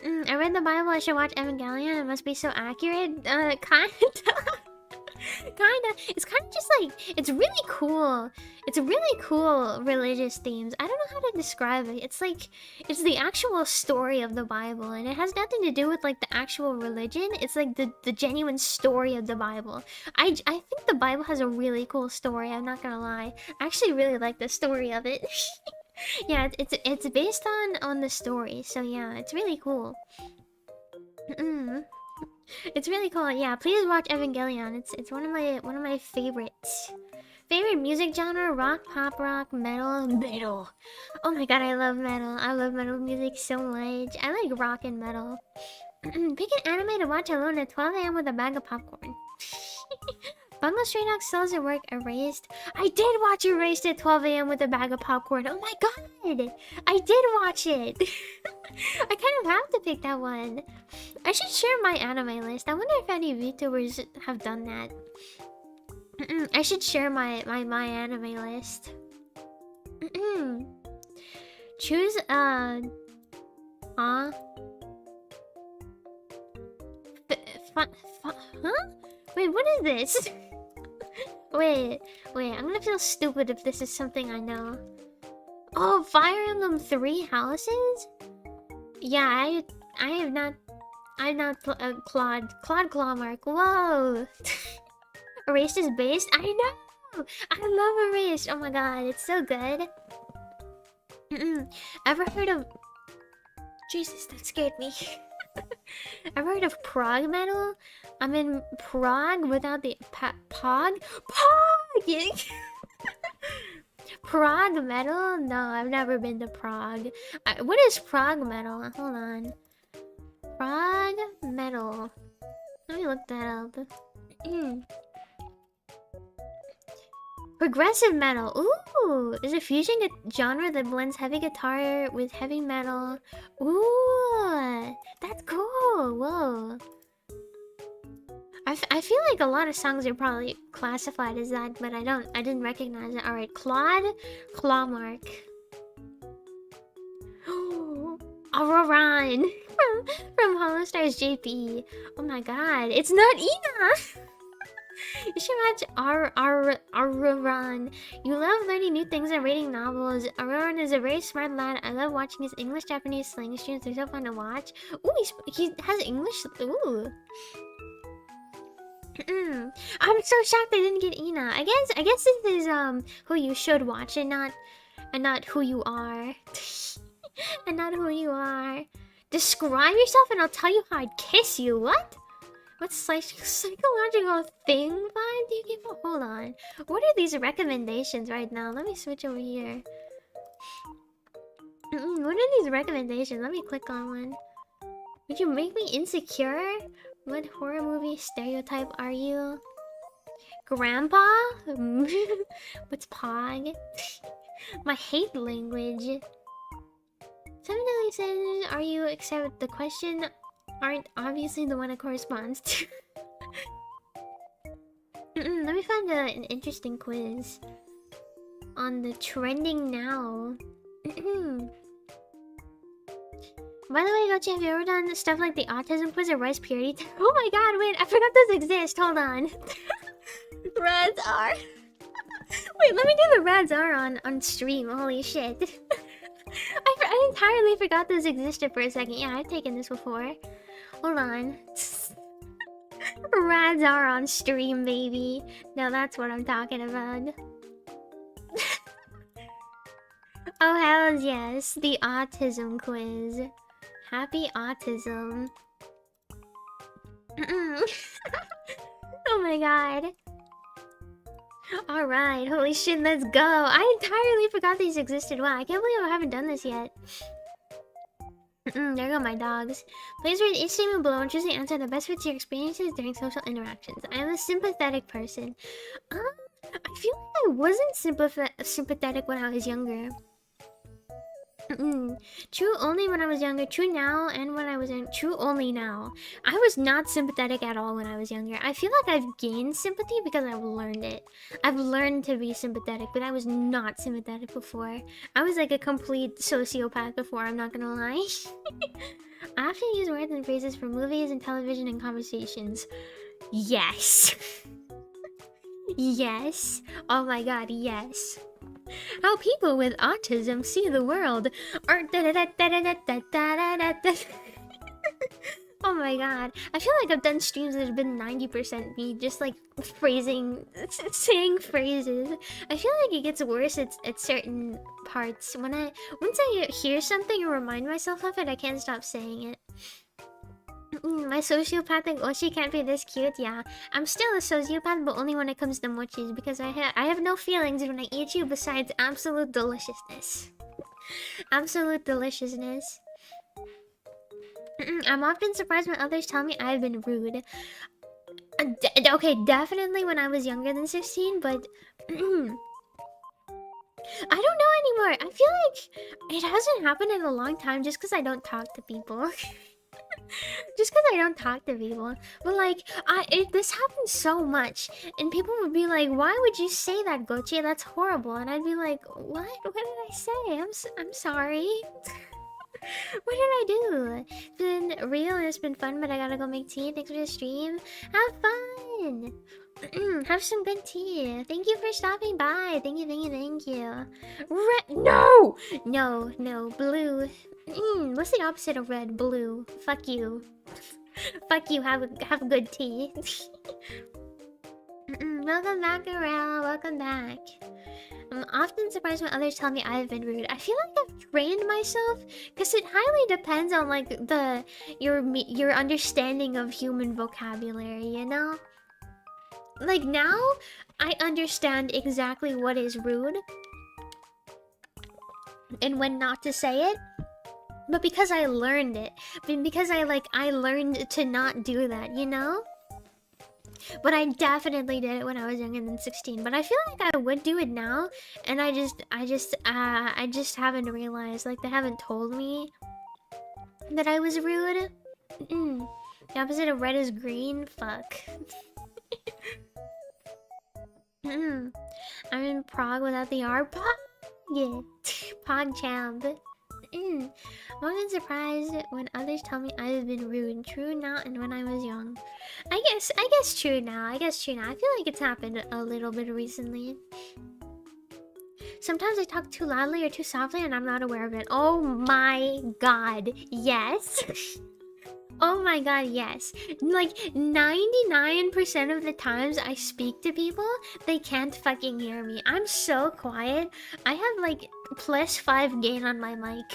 I read the Bible. I should watch Evangelion. It must be so accurate. Kinda. It's kind of just like, it's really cool. It's really cool religious themes. I don't know how to describe it. It's like, it's the actual story of the Bible, and it has nothing to do with like the actual religion. It's like the genuine story of the Bible. I think the Bible has a really cool story. I'm not gonna lie. I actually really like the story of it. Yeah, it's based on the story. So yeah, it's really cool. It's really cool. Yeah, please watch Evangelion. It's one of my favorites. Favorite music genre: rock, pop rock, metal. Oh my god, I love metal. I love metal music so much. I like rock and metal. Pick an anime to watch alone at 12 a.m. with a bag of popcorn. Bungo Stray Dogs Souls at Work Erased. I did watch Erased at 12 a.m. with a bag of popcorn. Oh my god! I did watch it! I kind of have to pick that one. I should share my anime list. I wonder if any VTubers have done that. I should share my anime list. Choose huh? Wait, what is this? Wait, I'm gonna feel stupid if this is something I know. Oh, Fire Emblem 3 Houses? Yeah, I'm not Claude Clawmark. Whoa! Erased is based? I know! I love Erased! Oh my god, it's so good. Ever heard of... Jesus, that scared me. Ever heard of prog metal? I'm in Prague without the Pog? Prague metal? No, I've never been to Prague. What is prog metal? Hold on. Prog metal. Let me look that up. Progressive metal. Ooh, is a fusion genre that blends heavy guitar with heavy metal. Ooh, that's cool. Whoa. I feel like a lot of songs are probably classified as that, but I didn't recognize it. All right, Clawmark. Auroran from Hollow Stars JP. Oh my god, it's not Ina. You should watch Auroran. You love learning new things and reading novels. Auroran is a very smart lad. I love watching his English-Japanese slang streams. They're so fun to watch. Ooh, he has English. Ooh. I'm so shocked I didn't get Ina. I guess this is who you should watch and not who you are. And not who you are. Describe yourself and I'll tell you how I'd kiss you. What? What psychological thing vibe do you give? Hold on. What are these recommendations right now? Let me switch over here. What are these recommendations? Let me click on one. Would you make me insecure? What horror movie stereotype are you? Grandpa? What's Pog? My hate language. Somebody says, are you, except the question aren't obviously the one it corresponds to. Let me find an interesting quiz on the trending now. By the way, Gochi, have you ever done stuff like the autism quiz or rice purity? Oh my god, wait, I forgot those exist. Hold on. Rads R. Wait, let me do the Rads R on stream. Holy shit. I entirely forgot those existed for a second. Yeah, I've taken this before. Hold on. Rads R on stream, baby. Now that's what I'm talking about. Oh, hells yes. The autism quiz. Happy autism. Oh my god. Alright, holy shit, let's go. I entirely forgot these existed. Wow, I can't believe I haven't done this yet. There go my dogs. Please read each statement below and choose the answer that best fits your experiences during social interactions. I am a sympathetic person. I feel like I wasn't sympathetic when I was younger. True only when I was younger. True now and when I was young. True only now. I was not sympathetic at all when I was younger. I feel like I've gained sympathy because I've learned it. I've learned to be sympathetic, but I was not sympathetic before. I was like a complete sociopath before, I'm not gonna lie. I often use words and phrases from movies and television and conversations. Yes. Yes. Oh my god, yes. How people with autism see the world. Oh my god. I feel like I've done streams that have been 90% me just like saying phrases. I feel like it gets worse at certain parts. Once I hear something or remind myself of it, I can't stop saying it. My sociopathic Oshi can't be this cute. Yeah, I'm still a sociopath, but only when it comes to mochis, because I have no feelings when I eat you besides absolute deliciousness. Absolute deliciousness. I'm often surprised when others tell me I've been rude. Okay, definitely when I was younger than 16, but I don't know anymore. I feel like it hasn't happened in a long time just because I don't talk to people. Just because I don't talk to people. But like, this happens so much. And people would be like, why would you say that, Gochi? That's horrible. And I'd be like, what? What did I say? I'm sorry. What did I do? It's been real and it's been fun, but I gotta go make tea. Thanks for the stream. Have fun! Have some good tea. Thank you for stopping by. Thank you. Red? No! No. Blue. What's the opposite of red? Blue. Fuck you. Fuck you. Have good tea. Welcome back, Arel. Welcome back. I'm often surprised when others tell me I've been rude. I feel like I've trained myself, because it highly depends on like your understanding of human vocabulary, you know? Like now, I understand exactly what is rude and when not to say it. But because I learned it, because I learned to not do that, you know? But I definitely did it when I was younger than 16. But I feel like I would do it now, and I just haven't realized. Like, they haven't told me that I was rude. The opposite of red is green. Fuck. I'm in Prague without the R. Pog! Yeah. Pog champ. I'm often surprised when others tell me I've been rude. True now and when I was young. I guess true now. I feel like it's happened a little bit recently. Sometimes I talk too loudly or too softly and I'm not aware of it. Oh my god, yes. Oh my god, yes. Like 99% of the times I speak to people, they can't fucking hear me. I'm so quiet. I have like +5 gain on my mic.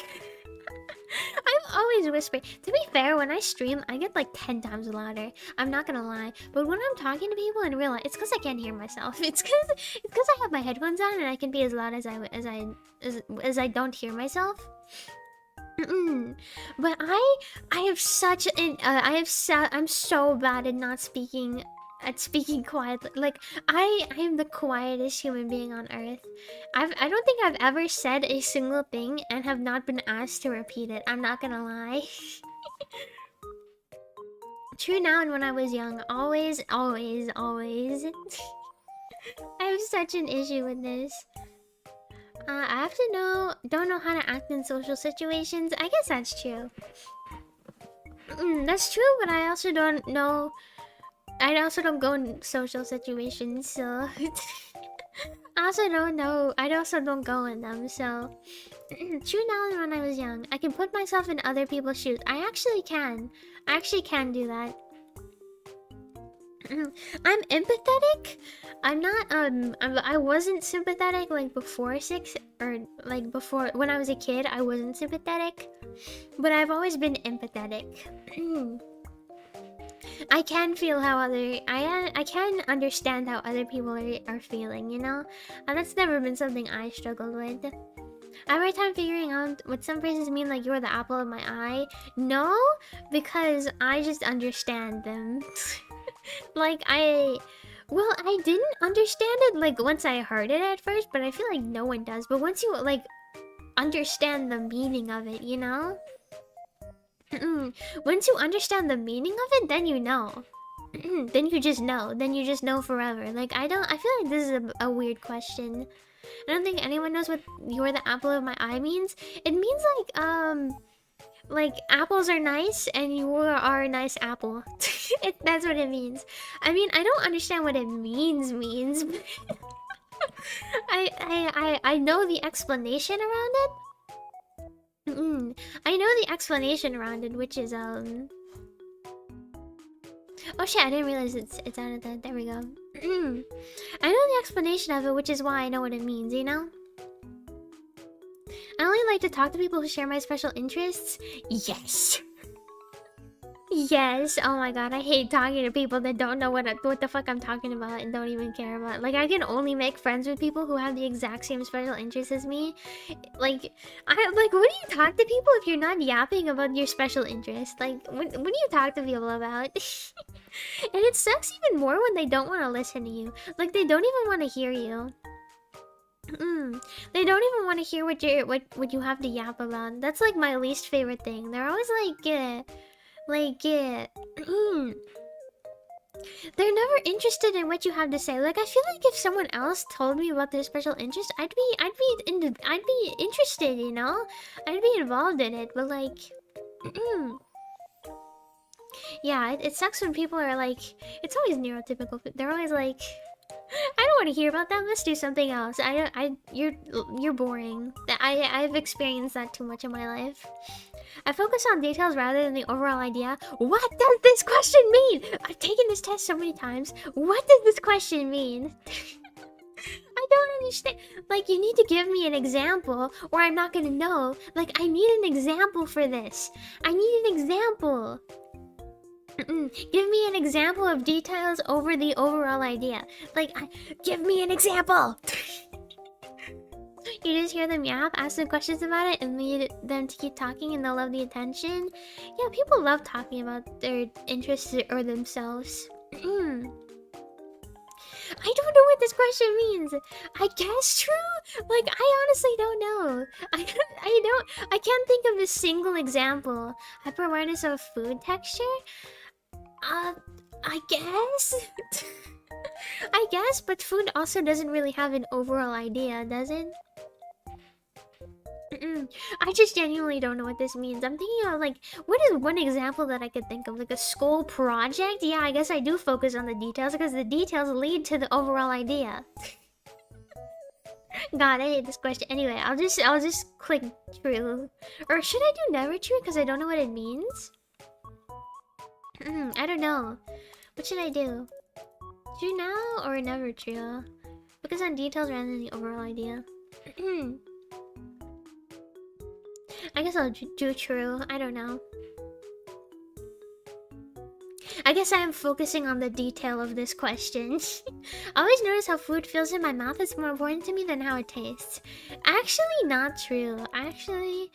I'm always whispering. To be fair, when I stream, I get like 10 times louder. I'm not gonna lie. But when I'm talking to people in real life, it's because I can't hear myself. It's because I have my headphones on and I can be as loud as I don't hear myself. But I have such an I'm so bad at not speaking quietly. Like I am the quietest human being on earth. I don't think I've ever said a single thing and have not been asked to repeat it. I'm not gonna lie. True now and when I was young, always. I have such an issue with this. I have to don't know how to act in social situations. I guess that's true. That's true, but I also don't know. I also don't go in social situations, so I also don't know. I also don't go in them, so true now and when I was young, I can put myself in other people's shoes. I actually can. I actually can do that. I'm empathetic. I'm not I wasn't sympathetic like before 6 or like before when I was a kid. I wasn't sympathetic, but I've always been empathetic. I can feel how I can understand how other people are feeling, you know? And that's never been something I struggled with. I have a hard time figuring out what some phrases mean, like you're the apple of my eye. No, because I just understand them. Like I didn't understand it like once I heard it at first, but I feel like no one does. But once you like understand the meaning of it, you know? Once you understand the meaning of it, then you know. Then you just know. Then you just know forever. Like I feel like this is a weird question. I don't think anyone knows what "you're the apple of my eye" means. It means like apples are nice and you are a nice apple. That's what it means. I mean, I don't understand what it means. I know the explanation around it. I know the explanation around it, which is oh shit, I didn't realize it's out of that. There we go. I know the explanation of it, which is why I know what it means, you know? I only like to talk to people who share my special interests. Yes. Yes. Oh my god, I hate talking to people that don't know what the fuck I'm talking about and don't even care about. Like, I can only make friends with people who have the exact same special interests as me. Like, what do you talk to people if you're not yapping about your special interest? Like, what do you talk to people about? And it sucks even more when they don't want to listen to you. Like, they don't even want to hear you. They don't even want to hear what you have to yap about. That's like my least favorite thing. They're always they're never interested in what you have to say. Like, I feel like if someone else told me about their special interest, I'd be interested, you know? I'd be involved in it. But like, yeah, it sucks when people are like, it's always neurotypical. They're always like, I don't want to hear about that. Let's do something else. You're boring. I've experienced that too much in my life. I focus on details rather than the overall idea. What does this question mean? I've taken this test so many times. What does this question mean? I don't understand. Like, you need to give me an example or I'm not gonna know. Like, I need an example for this. I need an example. Give me an example of details over the overall idea. Like, give me an example. You just hear them yap, ask them questions about it, and lead them to keep talking, and they'll love the attention. Yeah, people love talking about their interests or themselves. I don't know what this question means. I guess true? Like, I honestly don't know. I can't think of a single example. Hyper-awareness of food texture? I guess? I guess, but food also doesn't really have an overall idea, does it? I just genuinely don't know what this means. I'm thinking of, like, what is one example that I could think of? Like a school project? Yeah, I guess I do focus on the details because the details lead to the overall idea. God, I hate this question. Anyway, I'll just click true. Or should I do never true because I don't know what it means? I don't know. What should I do? True now or never true? Focus on details rather than the overall idea. I guess I'll do true. I don't know. I guess I am focusing on the detail of this question. I always notice how food feels in my mouth is more important to me than how it tastes. Actually, not true. Actually,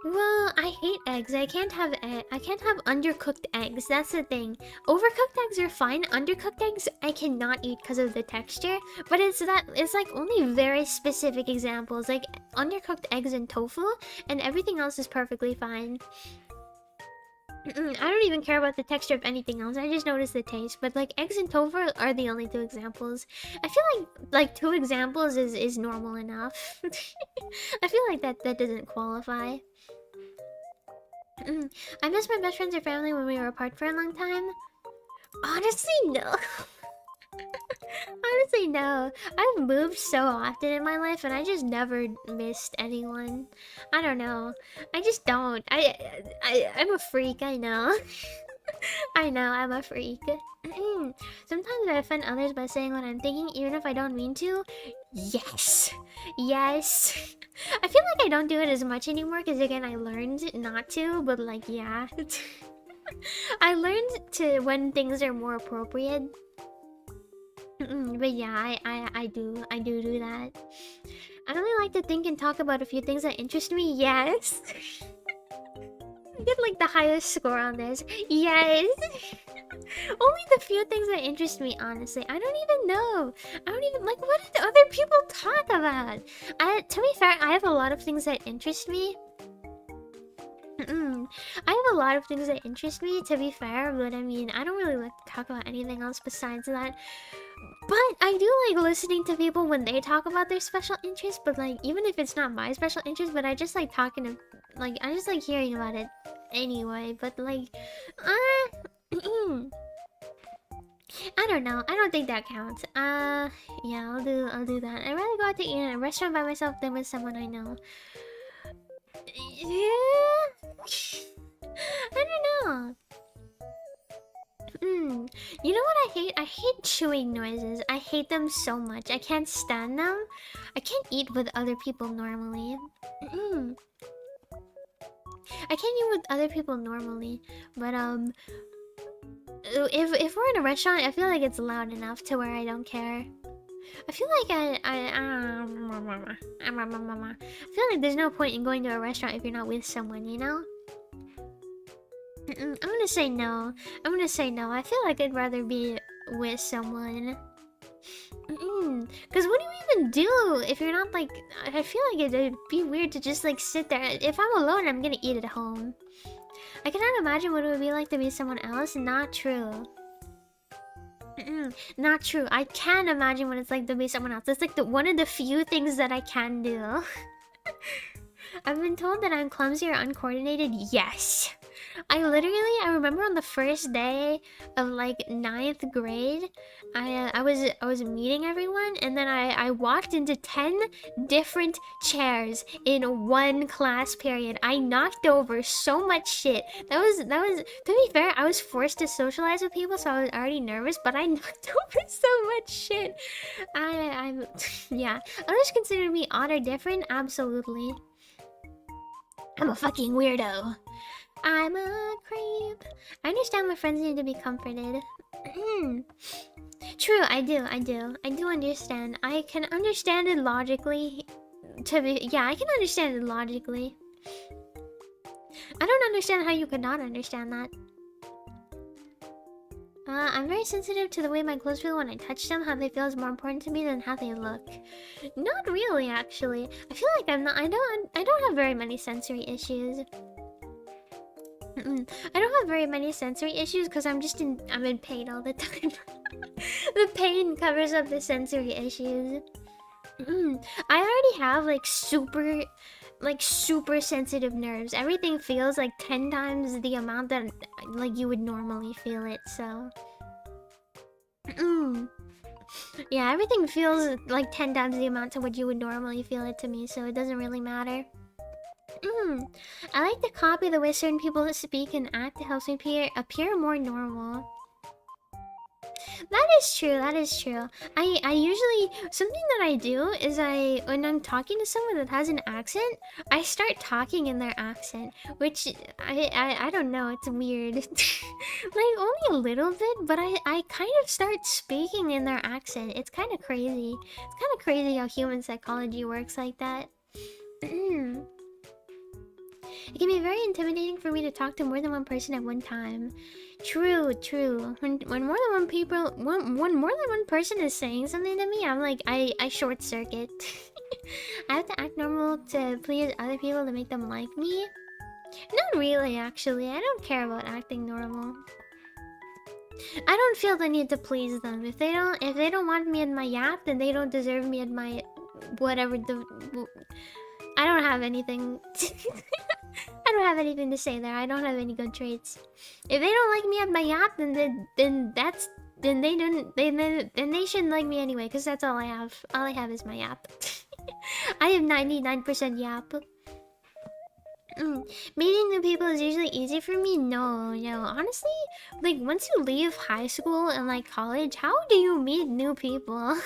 well, I hate eggs. I can't have undercooked eggs. That's the thing. Overcooked eggs are fine. Undercooked eggs I cannot eat because of the texture. But it's like only very specific examples, like undercooked eggs and tofu, and everything else is perfectly fine. I don't even care about the texture of anything else. I just notice the taste. But like eggs and tofu are the only two examples. I feel like 2 examples is normal enough. I feel like that doesn't qualify. I miss my best friends or family when we were apart for a long time. Honestly, no. Honestly, no. I've moved so often in my life and I just never missed anyone. I don't know. I just don't. I'm a freak, I know. I know, I'm a freak. Sometimes I offend others by saying what I'm thinking even if I don't mean to. Yes. Yes. I feel like I don't do it as much anymore because again I learned not to, but like yeah. I learned to when things are more appropriate. But yeah, I do that. I really like to think and talk about a few things that interest me. Yes. I get like the highest score on this. Yes. Only the few things that interest me, honestly. I don't even know. I don't even like what did other people talk about? To be fair, I have a lot of things that interest me. I have a lot of things that interest me, to be fair, but I mean, I don't really like to talk about anything else besides that. But I do like listening to people when they talk about their special interests, but like, even if it's not my special interest, but I just like talking to, like, I just like hearing about it anyway, but like, I don't know. I don't think that counts. Yeah, I'll do that. I'd rather go out to eat in a restaurant by myself than with someone I know. Yeah. I don't know. You know what I hate? I hate chewing noises. I hate them so much. I can't stand them. I can't eat with other people normally. I can't eat with other people normally. But if we're in a restaurant, I feel like it's loud enough to where I don't care. I feel like I feel like there's no point in going to a restaurant if you're not with someone, you know? I'm gonna say no. I'm gonna say no. I feel like I'd rather be with someone. Because what do you even do if you're not like... I feel like it'd be weird to just like sit there. If I'm alone, I'm gonna eat at home. I cannot imagine what it would be like to be someone else. Not true. Not true. I can imagine what it's like to be someone else. It's like one of the few things that I can do. I've been told that I'm clumsy or uncoordinated. Yes. I remember on the first day of like 9th grade, I was meeting everyone, and then I walked into 10 different chairs in one class period. I knocked over so much shit. That was to be fair, I was forced to socialize with people, so I was already nervous, but I knocked over so much shit. I'm yeah. Others consider me odd or different? Absolutely. I'm a fucking weirdo. I'm a creep. I understand my friends need to be comforted. True, I do understand. I can understand it logically. Yeah, I can understand it logically. I don't understand how you could not understand that. I'm very sensitive to the way my clothes feel when I touch them. How they feel is more important to me than how they look. Not really, actually. I feel like I'm not. I don't have very many sensory issues. I don't have very many sensory issues because I'm in pain all the time. The pain covers up the sensory issues. I already have like super sensitive nerves. Everything feels like 10 times the amount that like you would normally feel it, so yeah, everything feels like 10 times the amount to what you would normally feel it to me, so it doesn't really matter. I like to copy the way certain people speak and act. It helps me appear more normal. That is true. I usually... Something that I do is when I'm talking to someone that has an accent, I start talking in their accent. Which, I don't know, it's weird. Like, only a little bit, but I kind of start speaking in their accent. It's kind of crazy. It's kind of crazy how human psychology works like that. It can be very intimidating for me to talk to more than one person at one time. True. When more than one person is saying something to me, I'm like, I short circuit. I have to act normal to please other people to make them like me. Not really, actually. I don't care about acting normal. I don't feel the need to please them. If they don't want me in my yap, then they don't deserve me in my whatever I don't have anything. I don't have anything to say there. I don't have any good traits. If they don't like me at my yap, then they shouldn't like me anyway, because that's all I have. All I have is my yap. I have 99% yap. Meeting new people is usually easy for me. No. Honestly, like once you leave high school and like college, how do you meet new people?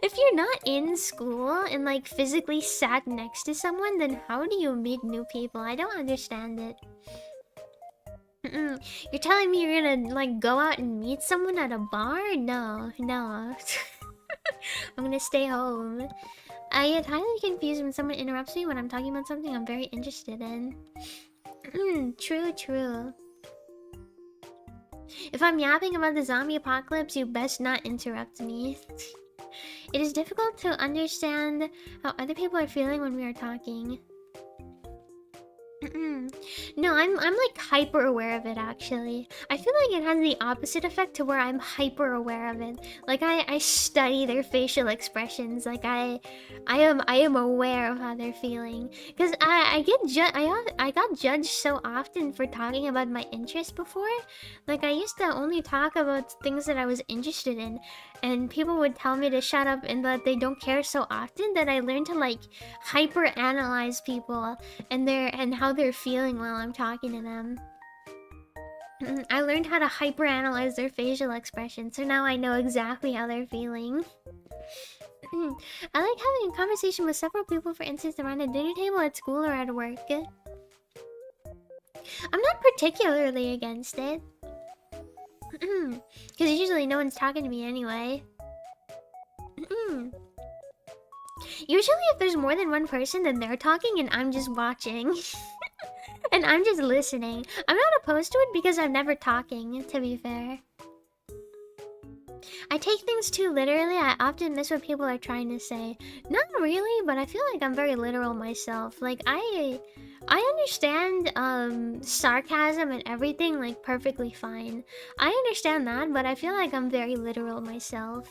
If you're not in school and like physically sat next to someone, then how do you meet new people? I don't understand it. You're telling me you're gonna like go out and meet someone at a bar? No, no. I'm gonna stay home. I get highly confused when someone interrupts me when I'm talking about something I'm very interested in. True, true. If I'm yapping about the zombie apocalypse, you best not interrupt me. It is difficult to understand how other people are feeling when we are talking. No, I'm like hyper aware of it actually. I feel like it has the opposite effect to where I'm hyper aware of it. Like I study their facial expressions. Like I am aware of how they're feeling. Cause I got judged so often for talking about my interests before. Like I used to only talk about things that I was interested in, and people would tell me to shut up and that they don't care so often that I learned to like hyper analyze people and how they're feeling while I'm talking to them. I learned how to hyperanalyze their facial expressions, so now I know exactly how they're feeling. I like having a conversation with several people, for instance, around a dinner table at school or at work. I'm not particularly against it. Because usually no one's talking to me anyway. Usually if there's more than one person, then they're talking and I'm just watching. And I'm just listening. I'm not opposed to it because I'm never talking, to be fair. I take things too literally. I often miss what people are trying to say. Not really, but I feel like I'm very literal myself. Like, I understand sarcasm and everything, like, perfectly fine. I understand that, but I feel like I'm very literal myself.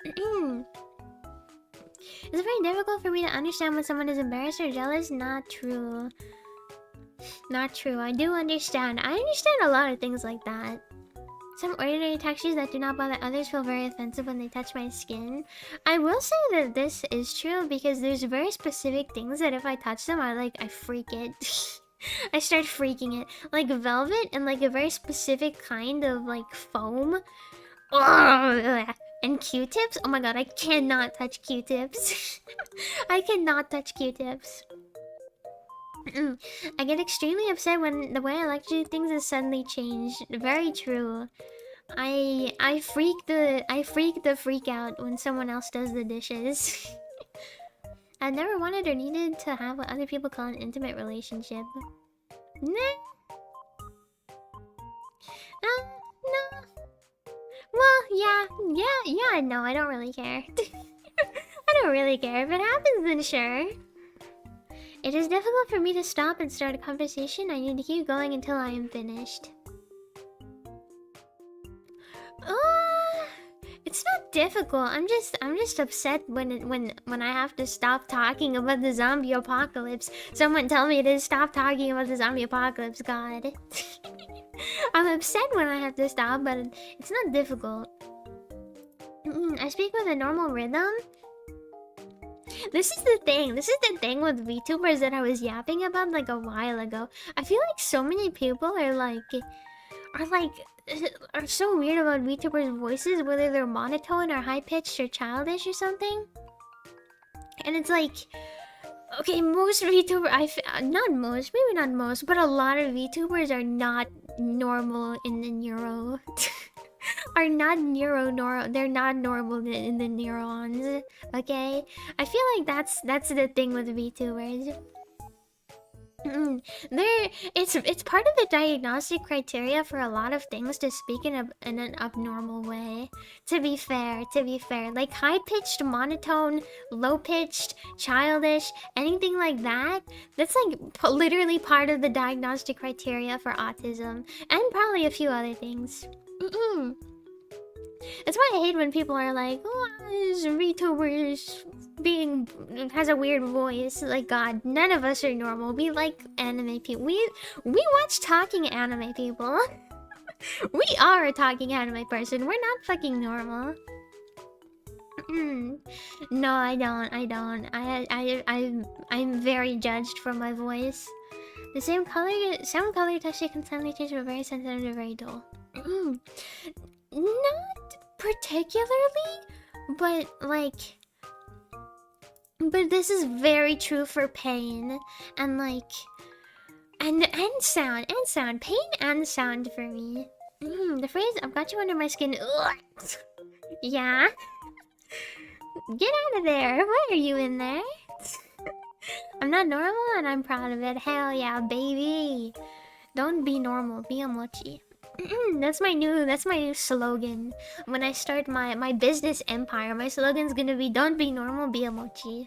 It's very difficult for me to understand when someone is embarrassed or jealous. Not true. Not true. I do understand. I understand a lot of things like that. Some ordinary textures that do not bother others feel very offensive when they touch my skin. I will say that this is true because there's very specific things that if I touch them, I freak it. I start freaking it. Like velvet and like a very specific kind of like foam. Ugh. And Q-tips? Oh my god, I cannot touch Q-tips. I cannot touch Q-tips. I get extremely upset when the way I like to do things is suddenly changed. Very true. I freak the freak out when someone else does the dishes. I've never wanted or needed to have what other people call an intimate relationship. Nah. No. Well, yeah, no, I don't really care. I don't really care. If it happens, then sure. It is difficult for me to stop and start a conversation. I need to keep going until I am finished. It's not difficult. I'm just upset when I have to stop talking about the zombie apocalypse. Someone tell me to stop talking about the zombie apocalypse, God. I'm upset when I have to stop, but it's not difficult. I speak with a normal rhythm. This is the thing. This is the thing with VTubers that I was yapping about like a while ago. I feel like so many people are so weird about VTubers' voices, whether they're monotone or high-pitched or childish or something. And it's like, okay, most VTubers, not most, maybe not most, but a lot of VTubers are not normal in the neuro. Are not they're not normal in the neurons, okay? I feel like that's the thing with VTubers. It's part of the diagnostic criteria for a lot of things to speak in an abnormal way. To be fair, like high-pitched, monotone, low-pitched, childish, anything like that, that's like literally part of the diagnostic criteria for autism, and probably a few other things. That's why I hate when people are like, oh, this VTuber has a weird voice. Like, God, none of us are normal. We like anime people. We watch talking anime people. We are a talking anime person. We're not fucking normal. No, I don't. I'm very judged for my voice. The same color texture can suddenly change from very sensitive to very dull. Not particularly, but this is very true for pain, and like And sound, pain and sound for me. The phrase "I've got you under my skin." Ugh. Yeah. Get out of there. Why are you in there? I'm not normal and I'm proud of it. Hell yeah, baby. Don't be normal. Be a mochi. That's my new slogan. When I start my business empire, my slogan's gonna be "Don't be normal. Be a mochi."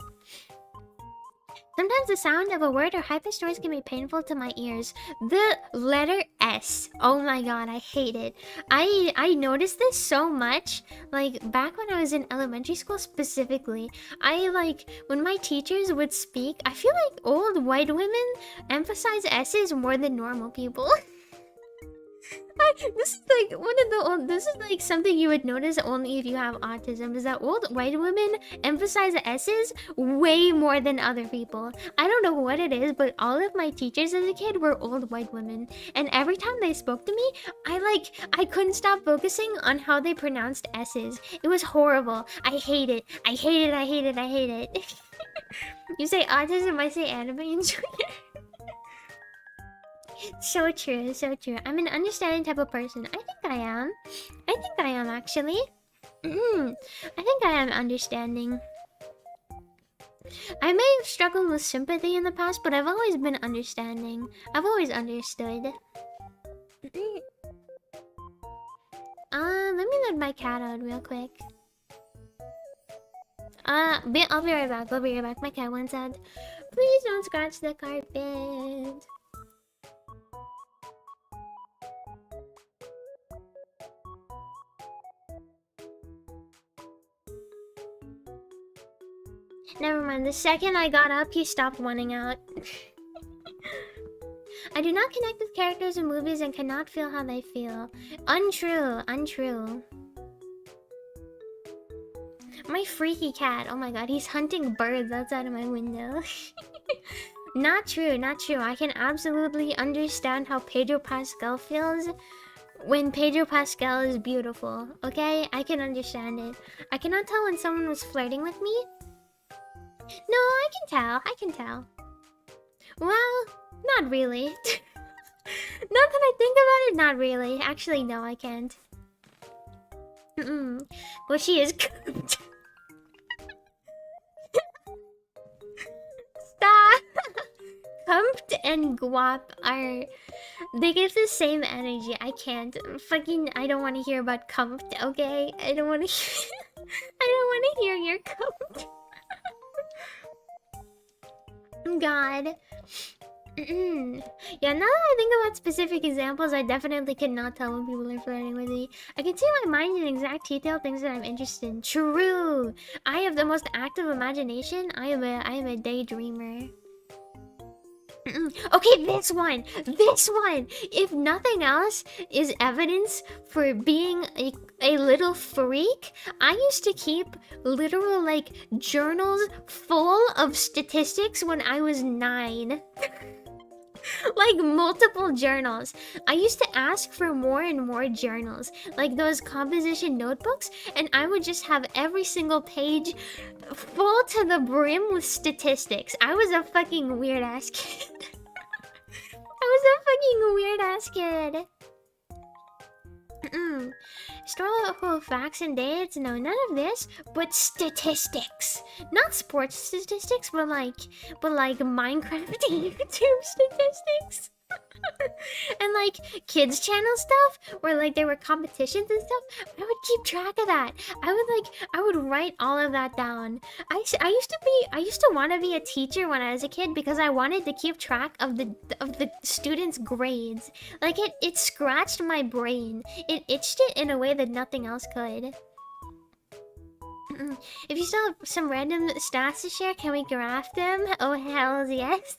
Sometimes the sound of a word or high-pitched noise can be painful to my ears. The letter S. Oh my god, I hate it. I noticed this so much. Like, back when I was in elementary school specifically. When my teachers would speak, I feel like old white women emphasize S's more than normal people. This is like something you would notice only if you have autism, is that old white women emphasize S's way more than other people. I don't know what it is, but all of my teachers as a kid were old white women, and every time they spoke to me, I couldn't stop focusing on how they pronounced S's. It was horrible. I hate it. I hate it. I hate it. I hate it. You say autism, I say anime enjoyer. So true, so true. I'm an understanding type of person. I think I am. I think I am, actually. I think I am understanding. I may have struggled with sympathy in the past, but I've always been understanding. I've always understood. Let me let my cat out real quick. I'll be right back. I'll be right back. My cat wants out. Please don't scratch the carpet. Never mind, the second I got up, he stopped wanting out. I do not connect with characters in movies and cannot feel how they feel. Untrue, untrue. My freaky cat, oh my god, he's hunting birds outside of my window. Not true, not true. I can absolutely understand how Pedro Pascal feels when Pedro Pascal is beautiful, okay? I can understand it. I cannot tell when someone was flirting with me. No, I can tell. I can tell. Well, not really. Now that I think about it, not really. Actually, no, I can't. Well, she is cooked. Stop! Kumped and guap are... They give the same energy. I can't. I don't want to hear about kumped, okay? I don't want to hear... I don't want to hear your kumped. God. Yeah, now that I think about specific examples, I definitely cannot tell when people are flirting with me. I can see my mind in exact detail things that I'm interested in. True! I have the most active imagination. I am a daydreamer. Okay, this one! If nothing else is evidence for being a little freak, I used to keep literal, journals full of statistics when I was 9. Like, multiple journals. I used to ask for more and more journals, like those composition notebooks, and I would just have every single page full to the brim with statistics. I was a fucking weird-ass kid. Stroll full of facts and dates? No, none of this, but statistics. Not sports statistics, but like Minecraft YouTube statistics. And kids channel stuff where there were competitions and stuff. I would keep track of that. I would write all of that down. I used to want to be a teacher when I was a kid because I wanted to keep track of the students' grades. It scratched my brain. It itched it in a way that nothing else could. If you still have some random stats to share, can we graph them? Oh hells yes.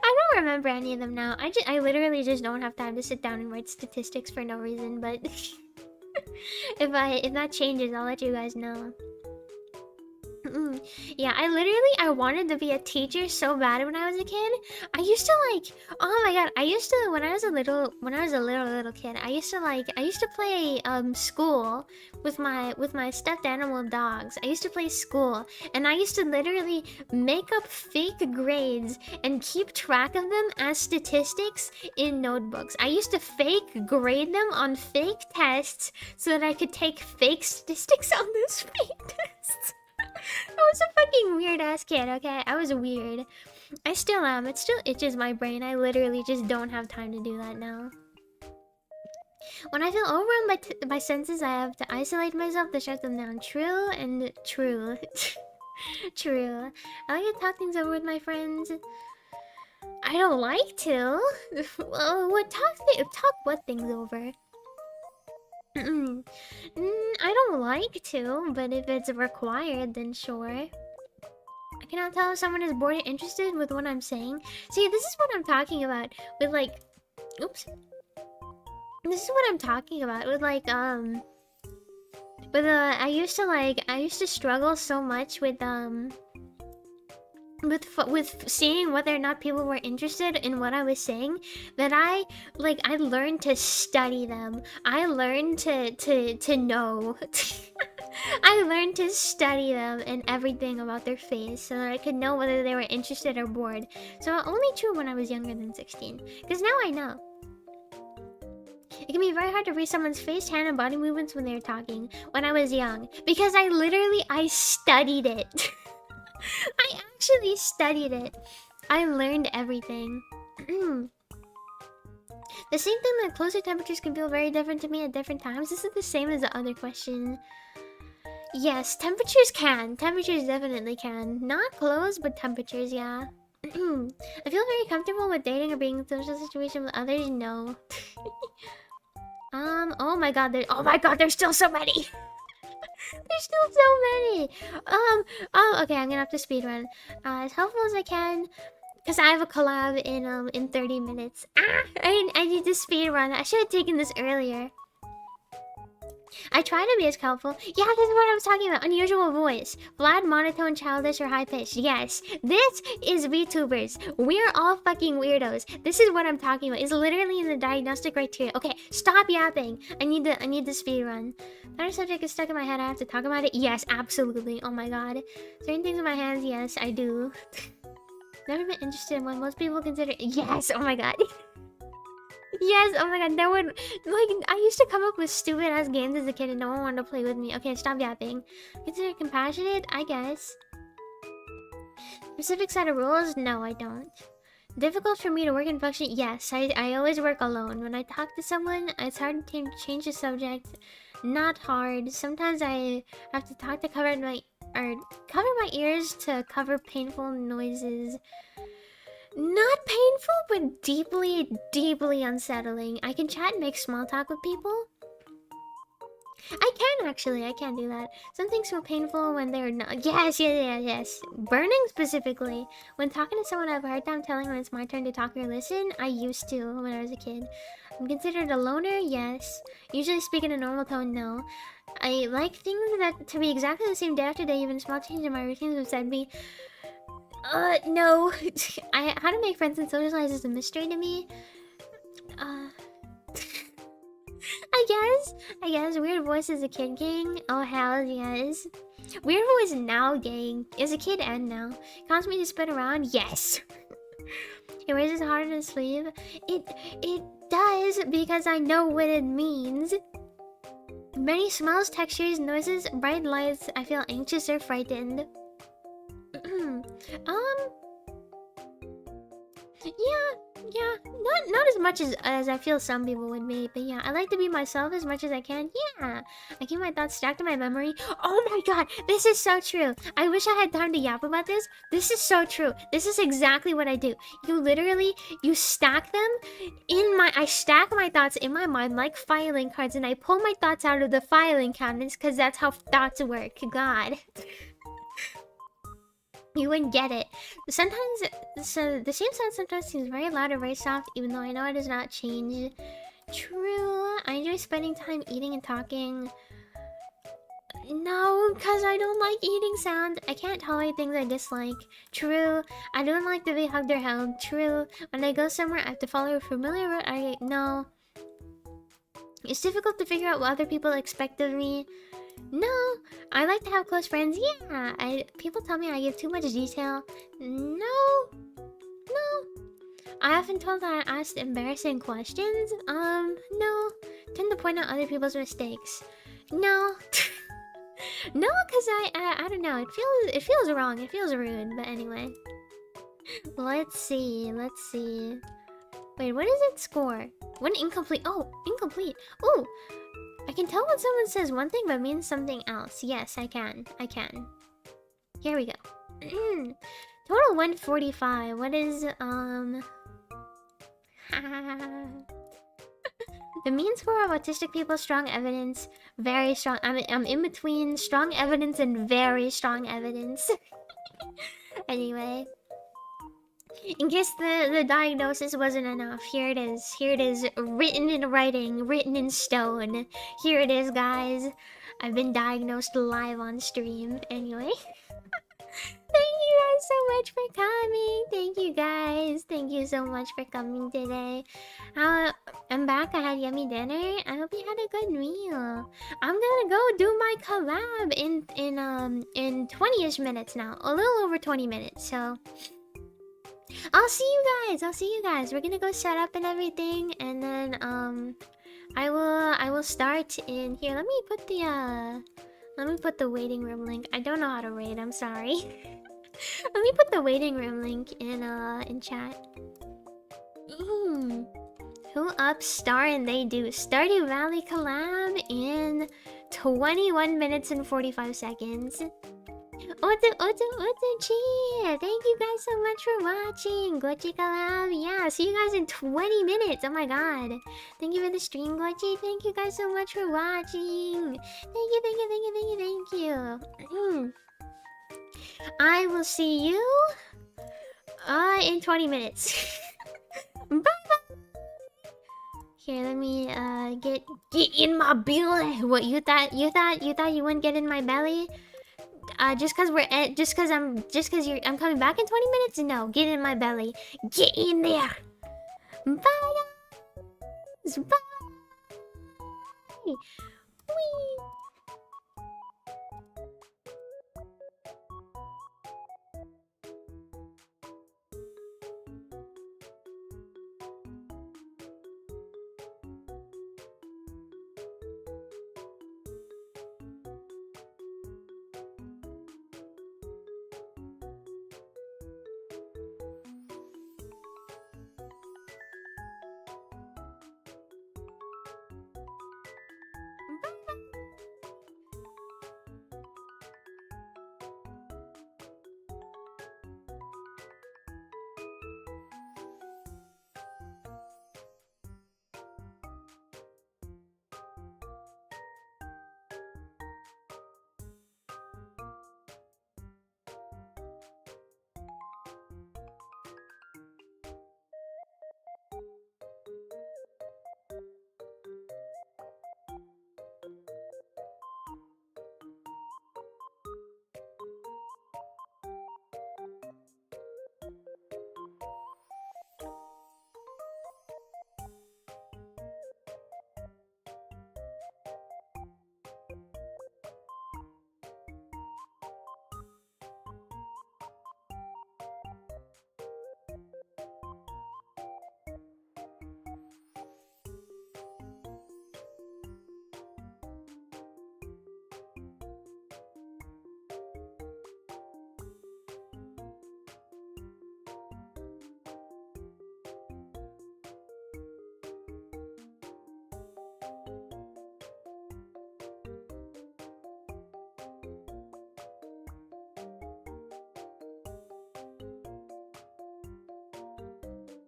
I don't remember any of them now. I literally just don't have time to sit down and write statistics for no reason, but if that changes, I'll let you guys know. Yeah, I wanted to be a teacher so bad when I was a kid. I used to oh my god, I used to when I was a little kid. I used to play school with my stuffed animal dogs. I used to play school, and I used to literally make up fake grades and keep track of them as statistics in notebooks. I used to fake grade them on fake tests so that I could take fake statistics on those fake tests. I was a fucking weird ass kid, okay? I was weird. I still am. It still itches my brain. I literally just don't have time to do that now. When I feel overwhelmed by senses, I have to isolate myself to shut them down. True and true. True. I like to talk things over with my friends. I don't like to. Well, talk what things over? I don't like to, but if it's required, then sure. I cannot tell if someone is bored or interested with what I'm saying. See, this is what I'm talking about with oops. This is what I'm talking about with I used to struggle so much with seeing whether or not people were interested in what I was saying, that I learned to study them. I learned to know. I learned to study them and everything about their face so that I could know whether they were interested or bored. So only true when I was younger than 16. Because now I know. It can be very hard to read someone's face, hand, and body movements when they're talking when I was young. Because I studied it. I actually studied it. I learned everything. The same thing that closer temperatures can feel very different to me at different times. This is the same as the other question. Yes, temperatures can. Temperatures definitely can. Not close, but temperatures, yeah. I feel very comfortable with dating or being in a social situation with others. No. Oh my god, there's still so many. There's still so many. Okay, I'm gonna have to speedrun. As helpful as I can, because I have a collab in 30 minutes. I need to speedrun. I should have taken this earlier. I try to be as helpful. Yeah, this is what I was talking about. Unusual voice. Flat, monotone, childish, or high-pitched. Yes, this is VTubers. We're all fucking weirdos. This is what I'm talking about. It's literally in the diagnostic criteria. Okay, stop yapping. I need the speed run. That subject is stuck in my head. I have to talk about it. Yes, absolutely. Oh my god. Certain things in my hands. Yes, I do. Never been interested in what most people consider. Yes. Oh my god. Yes, oh my god, that would I used to come up with stupid ass games as a kid and no one wanted to play with me. Okay, stop yapping. Consider compassionate? I guess. Specific set of rules? No, I don't. Difficult for me to work and function? Yes, I always work alone. When I talk to someone, it's hard to change the subject. Not hard. Sometimes I have to talk to cover my ears to cover painful noises. Not painful, but deeply, deeply unsettling. I can chat and make small talk with people. I can do that. Some things feel painful when they're not. Yes. Burning specifically. When talking to someone, I have a hard time telling when it's my turn to talk or listen. I used to when I was a kid. I'm considered a loner, yes. Usually speak in a normal tone, no. I like things that to be exactly the same day after day. Even small changes in my routines have said me. No. How to make friends and socialize is a mystery to me. I guess weird voice as a kid gang. Oh hell yes. Weird voice now gang. As a kid and now. Cause me to spin around. Yes. It raises harder to sleep. It does because I know what it means. Many smells, textures, noises, bright lights. I feel anxious or frightened. Yeah, not as much as I feel some people would be, but yeah, I like to be myself as much as I can. Yeah, I keep my thoughts stacked in my memory. Oh my god, this is so true. I wish I had time to yap about this. This is so true. This is exactly what I do. You stack them I stack my thoughts in my mind like filing cards, and I pull my thoughts out of the filing cabinets because that's how thoughts work. God. You wouldn't get it. Sometimes, so the same sound sometimes seems very loud or very soft, even though I know it does not change. True. I enjoy spending time eating and talking. No, because I don't like eating sound. I can't tolerate things I dislike. True. I don't like to be hugged or held. True. When I go somewhere, I have to follow a familiar route. No. It's difficult to figure out what other people expect of me. No. I like to have close friends. Yeah. People tell me I give too much detail. No. No. I often told that I asked embarrassing questions. No. Tend to point out other people's mistakes. No. No, because I don't know. It feels wrong. It feels rude. But anyway. Let's see. Wait, what is it score? One incomplete. Oh, incomplete. Oh, I can tell when someone says one thing but means something else. Yes, I can. Here we go. Total 145. What is the mean score of autistic people? Strong evidence, very strong. I'm in between strong evidence and very strong evidence. Anyway, in case the diagnosis wasn't enough, here it is. Here it is, written in writing, written in stone. Here it is, guys. I've been diagnosed live on stream. Anyway. Thank you guys so much for coming. Thank you guys. Thank you so much for coming today. I'm back. I had yummy dinner. I hope you had a good meal. I'm gonna go do my collab in 20ish minutes now. A little over 20 minutes. So I'll see you guys. We're gonna go set up and everything, and then I will start in here. Let me put the waiting room link. I don't know how to raid, I'm sorry. Let me put the waiting room link in chat. Who up Star and they do Stardew Valley collab in 21 minutes and 45 seconds. Otu cheer! Thank you guys so much for watching. Gochi collab. Yeah, see you guys in 20 minutes. Oh my god. Thank you for the stream, Gochi. Thank you guys so much for watching. Thank you. I will see you in 20 minutes. Bye bye. Here, let me get in my belly. What, you thought you wouldn't get in my belly? Just cause I'm coming back in 20 minutes? No, get in my belly. Get in there. Bye guys. Bye.